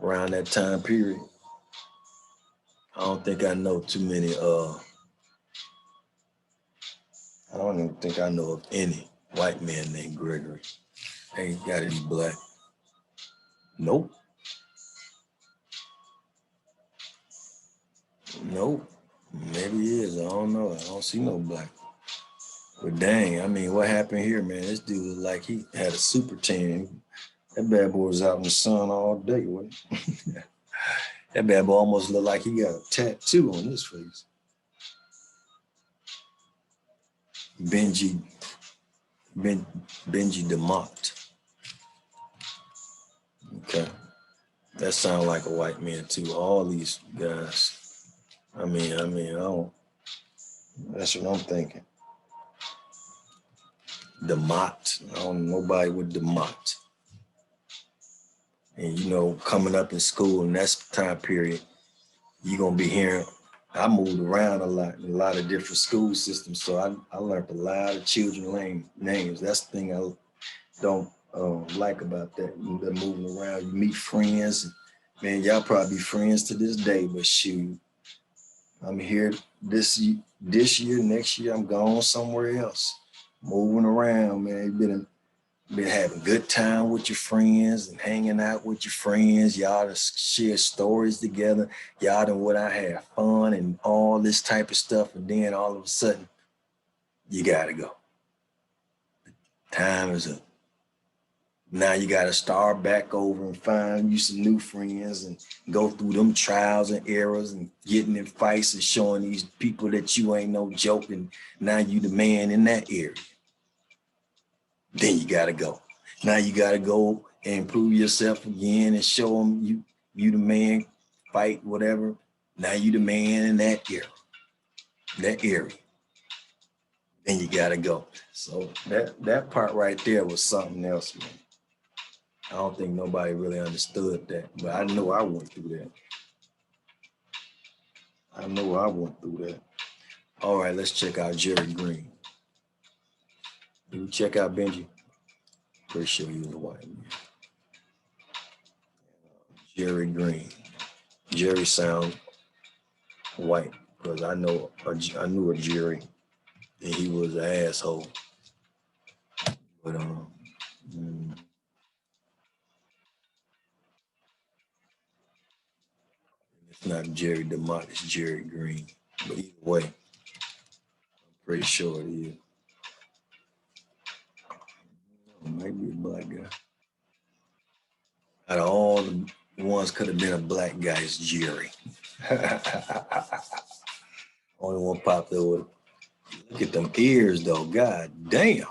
Around that time period. I don't think I know too many I don't even think I know of any white man named Gregory. Ain't gotta be black. Nope. Nope. Maybe he is. I don't know. I don't see no black. But dang, I mean, what happened here, man? This dude was like he had a super tan. That bad boy was out in the sun all day, wasn't he? That bad boy almost looked like he got a tattoo on his face. Benji DeMott. Okay. That sounds like a white man too. All these guys. I don't. That's what I'm thinking. DeMott. I don't know nobody with DeMott. And you know, coming up in school in that time period, you're gonna be hearing. I moved around a lot of different school systems, so I learned a lot of children names. That's the thing I don't like about that. The moving around, you meet friends. Man, y'all probably friends to this day, but shoot, I'm here this year, next year, I'm gone somewhere else. Moving around, man. Been having good time with your friends and hanging out with your friends. Y'all to share stories together. Y'all done what I have fun and all this type of stuff. And then all of a sudden, you gotta go. Time is up. Now you got to start back over and find you some new friends and go through them trials and errors and getting in fights and showing these people that you ain't no joke. And now you the man in that area. Then you got to go. Now you got to go and prove yourself again and show them you the man, fight, whatever. Now you the man in that area. Then you got to go. So that part right there was something else, man. I don't think nobody really understood that, but I know I went through that. All right, let's check out Jerry Green. Did we check out Benji? Pretty sure he was white, man. Jerry Green. Jerry sounds white because I knew a Jerry and he was an asshole. But it's not Jerry DeMott, it's Jerry Green. But either way, I'm pretty sure it is. It might be a black guy. Out of all the ones could have been a black guy, it's Jerry. Only one popped over. Look at them ears though, god damn.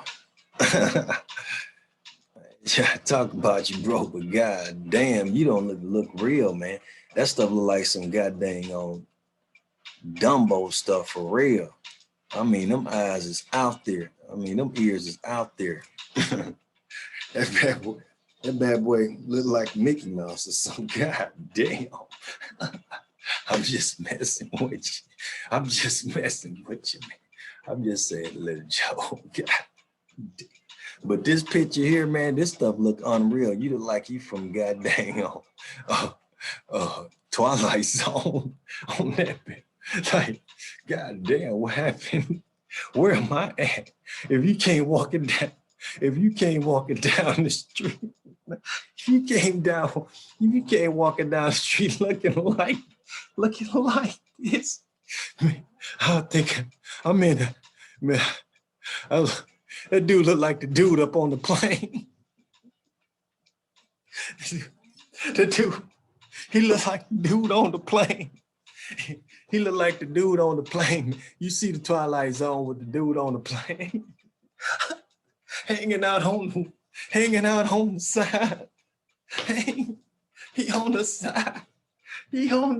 Talk about you broke, but god damn, you don't look real, man. That stuff look like some goddamn Dumbo stuff for real. I mean, them eyes is out there. I mean, them ears is out there. That bad boy look like Mickey Mouse or some god damn. I'm just messing with you. I'm just messing with you, man. I'm just saying a little joke. God. But this picture here, man, this stuff look unreal. You look like you from goddamn Twilight Zone on that bit. Like, goddamn, what happened? Where am I at? If you can't walk it down the street, if you came walking down the street looking like this, man, I think I'm in a, man, that dude looked like the dude up on the plane. The dude, he looked like the dude on the plane. He looked like the dude on the plane. You see the Twilight Zone with the dude on the plane. hanging out on the side. He on the side. He on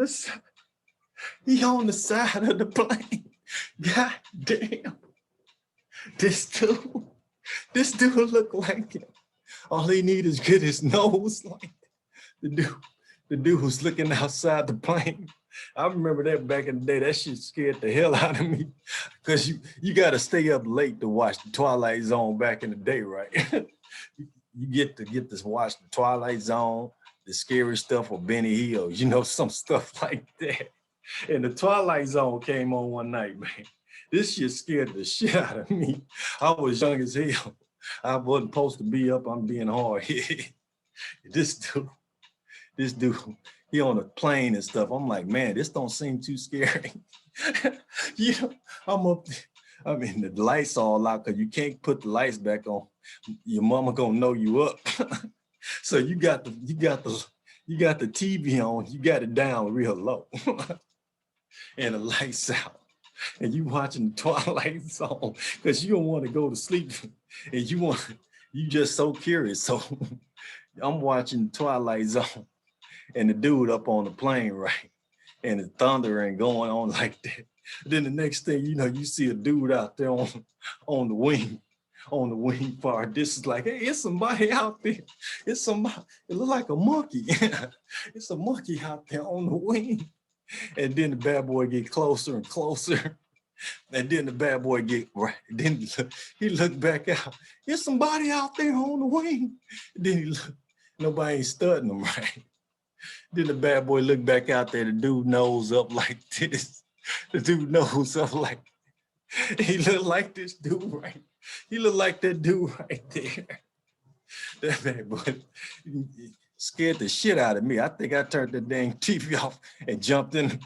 the side of the plane. God damn. This dude look like him. All he need is get his nose like the dude who's looking outside the plane. I remember that back in the day. That shit scared the hell out of me because you got to stay up late to watch the Twilight Zone back in the day, right? You get to watch the Twilight Zone, the scary stuff with Benny Hill, you know, some stuff like that. And the Twilight Zone came on one night, man. This shit scared the shit out of me. I was young as hell. I wasn't supposed to be up. I'm being hard. This dude, he on a plane and stuff. I'm like, man, this don't seem too scary. You know, I'm up there. I mean, the lights all out because you can't put the lights back on. Your mama gonna know you up. So you got the TV on. You got it down real low, and the lights out. And you watching the Twilight Zone because you don't want to go to sleep, and you just so curious. So I'm watching the Twilight Zone, and the dude up on the plane, right? And the thunder and going on like that. Then the next thing you know, you see a dude out there on the wing part. This is like, hey, it's somebody out there. It's somebody. It look like a monkey. It's a monkey out there on the wing. And then the bad boy get closer and closer. And then the bad boy get right. Then he looked back out. There's somebody out there on the wing. Then he looked. Nobody ain't studying him right. Then the bad boy looked back out there. The dude nose up like this. The dude nose up like. He looked like this dude right. He looked like that dude right there. That bad boy scared the shit out of me. I think I turned the dang TV off and jumped in the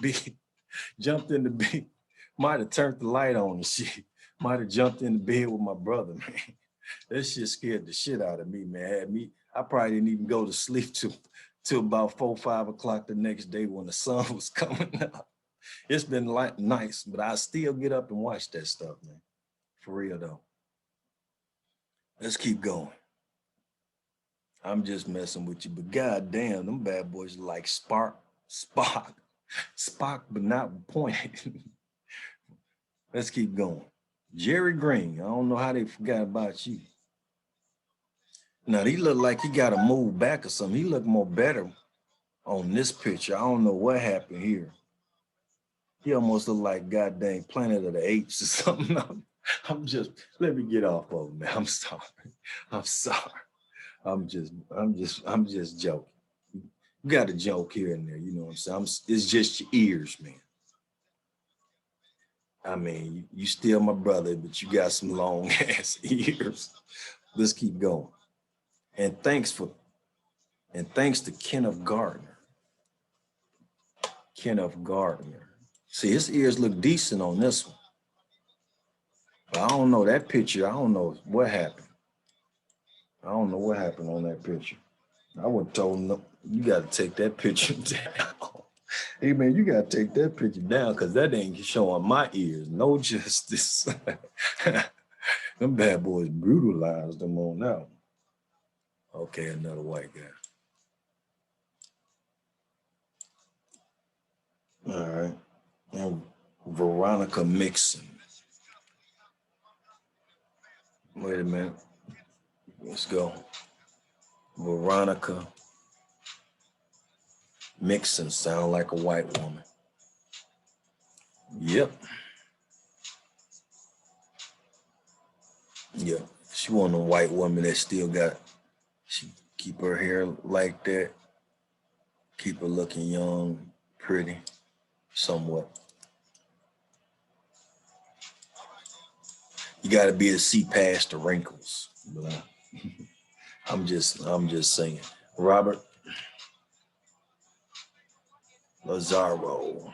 bed. Might have turned the light on and shit. Might have jumped in the bed with my brother, man. That shit scared the shit out of me, man. I probably didn't even go to sleep till about 4, 5 o'clock the next day when the sun was coming up. It's been like nice, but I still get up and watch that stuff, man. For real though. Let's keep going. I'm just messing with you, but goddamn, them bad boys like Spock, but not pointed. Let's keep going. Jerry Green, I don't know how they forgot about you. Now, he looked like he got to move back or something. He looked more better on this picture. I don't know what happened here. He almost looked like goddamn Planet of the Apes or something. Let me get off of him, man. I'm sorry. I'm sorry. I'm just joking. You got a joke here and there, you know what I'm saying? It's just your ears, man. I mean, you still my brother, but you got some long ass ears. Let's keep going. And thanks to Kenneth Gardner. Kenneth Gardner. See, his ears look decent on this one. But I don't know that picture. I don't know what happened. I don't know what happened on that picture. I would have told him, you got to take that picture down. Hey, man, you got to take that picture down because that ain't showing my ears. No justice. Them bad boys brutalized them on that one. Okay, another white guy. All right. And Veronica Mixon. Wait a minute. Let's go. Veronica Mixon sound like a white woman. Yep. Yeah. She one of the white women that still she keep her hair like that. Keep her looking young, pretty, somewhat. You got to be to see past the wrinkles. But I'm just saying. Robert Lazaro.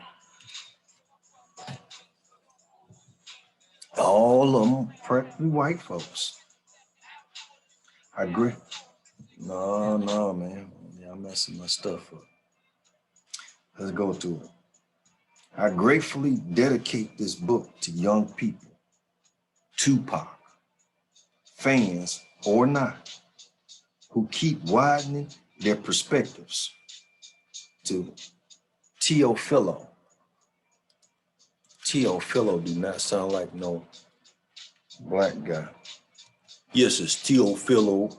All of them practically white folks. I agree. No, man. Yeah, I'm messing my stuff up. Let's go to it. I gratefully dedicate this book to young people, Tupac, fans or not, who keep widening their perspectives, to Teofilo. Teofilo do not sound like no black guy. Yes, it's Teofilo.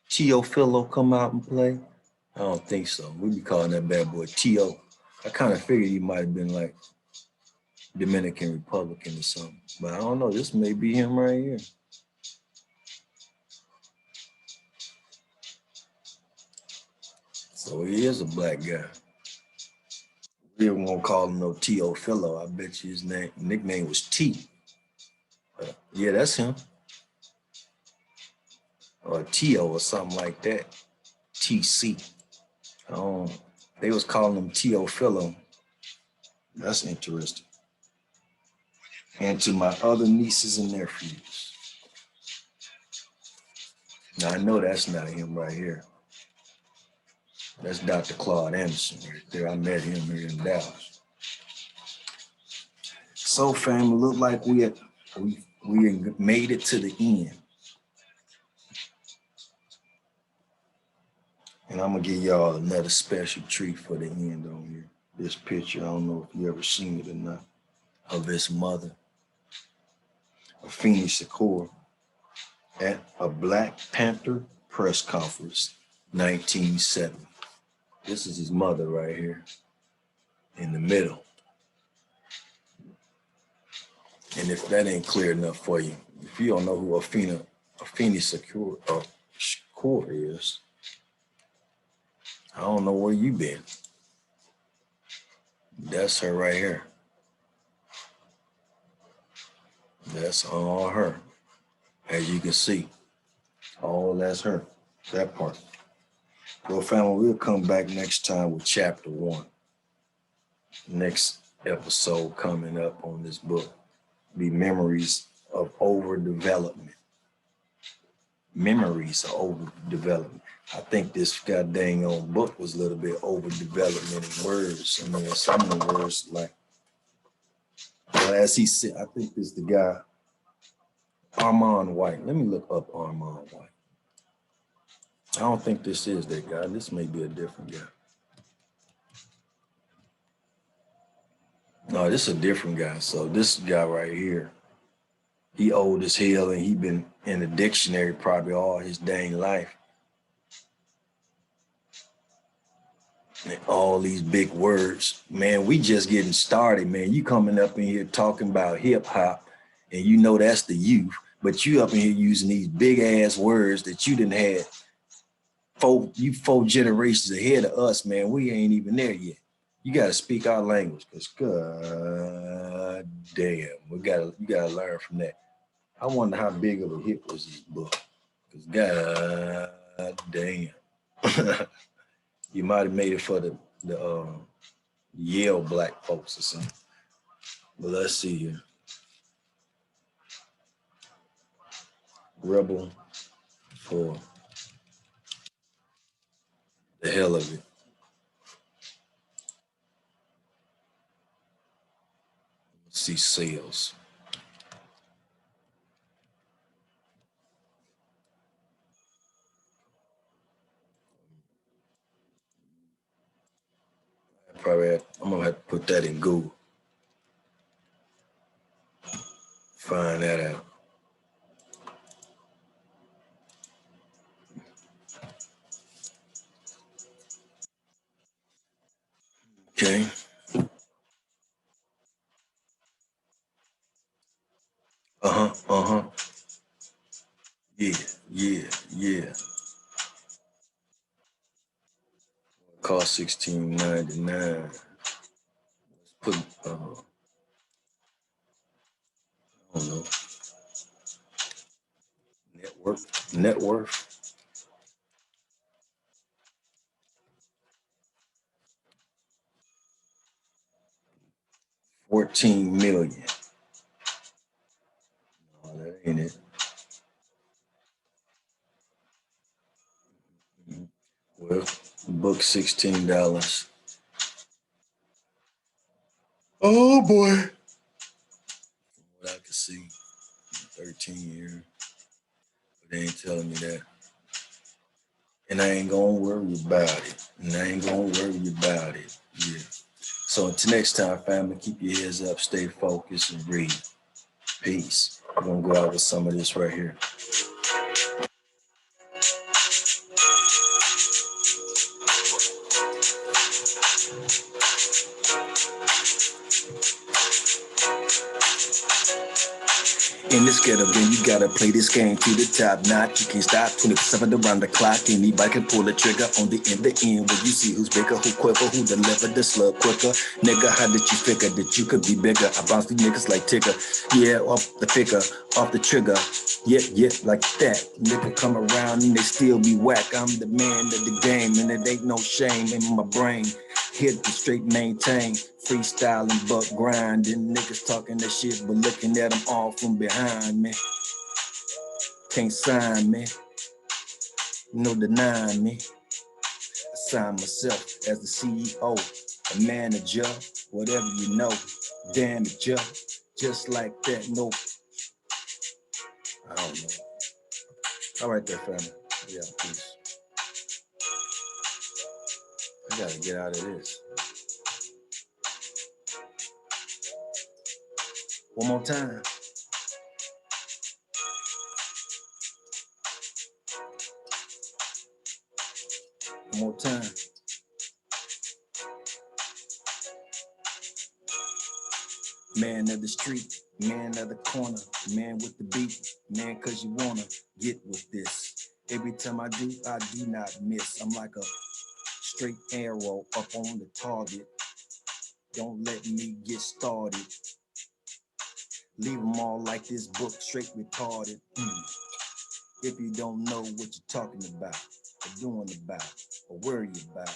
Teofilo come out and play? I don't think so. We be calling that bad boy T.O. I kind of figured he might have been like Dominican Republican or something. But I don't know. This may be him right here. So he is a black guy. We won't call him no Teofilo. I bet you his nickname was T. Yeah, that's him. Or T.O. or something like that. T.C. They was calling him Teofilo. That's interesting. And to my other nieces and nephews. Now I know that's not him right here. That's Dr. Claude Anderson right there. I met him here in Dallas. So family, look like we made it to the end. And I'm gonna give y'all another special treat for the end on here. This picture, I don't know if you ever seen it or not, of his mother, Afeni Shakur, at a Black Panther press conference, 1970. This is his mother right here in the middle. And if that ain't clear enough for you, if you don't know who Afeni Shakur is, I don't know where you been. That's her right here. That's all her. As you can see, all that's her, that part. Well, family, we'll come back next time with chapter 1. Next episode coming up on this book be Memories of overdevelopment. Memories of overdevelopment. I think this goddamn old book was a little bit overdevelopment in words. I mean, some of the words, like, well, as he said, I think this is the guy, Armand White. Let me look up Armand White. I don't think this is that guy. This may be a different guy. No, this is a different guy. So this guy right here, he old as hell, and he been in the dictionary probably all his dang life. And all these big words, man, we just getting started, man. You coming up in here talking about hip hop, and you know that's the youth, but you up in here using these big ass words that you didn't have four generations ahead of us, man. We ain't even there yet. You got to speak our language, because god damn, you gotta learn from that. I wonder how big of a hit was this book, because god damn. You might have made it for the Yale black folks or something. But let's see here. Rebel for the hell of it. Let's see sales. I'm gonna have to put that in Google. Find that out. Okay. Uh-huh. Yeah. Cost $16.99. Let's put I don't know. Net worth. 14 million. No, that ain't it. Well, the book $16. Oh boy. From what I can see, 13 years. But they ain't telling me that. And I ain't gonna worry about it. Yeah. So until next time, family, keep your heads up, stay focused, and read. Peace. We're gonna go out with some of this right here. In this ghetto game, you gotta play this game to the top notch. You can't stop 27 around the clock. Anybody can pull the trigger on the end where you see who's bigger, who quicker, who deliver the slug quicker. Nigga, how did you figure that you could be bigger? I bounce these niggas like Tigger. Yeah, off the figure, off the trigger. Yep, like that. Nigga come around and they still be whack. I'm the man of the game, and it ain't no shame in my brain. Hit the straight maintain, freestyling but grinding. Niggas talking that shit, but looking at them all from behind me. Can't sign me, no denying me. I sign myself as the CEO, a manager, whatever you know. Damn it, just like that. No, I don't know. All right there, family. Yeah, peace. I gotta get out of this. One more time. One more time. Man of the street, man of the corner, man with the beat, man cause you wanna get with this. Every time I do not miss. I'm like a straight arrow up on the target. Don't let me get started. Leave them all like this book, straight retarded. If you don't know what you're talking about, or doing about, or worry about,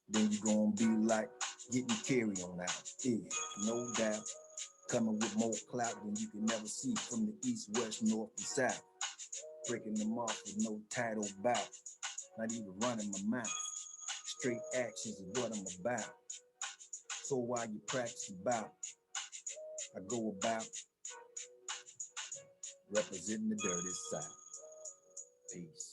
then you're gonna be like getting carried on out. Yeah, no doubt. Coming with more clout than you can never see from the east, west, north, and south. Breaking them off with no title bout. Not even running my mouth. Straight actions is what I'm about. So while you practice about, I go about representing the dirty side. Peace.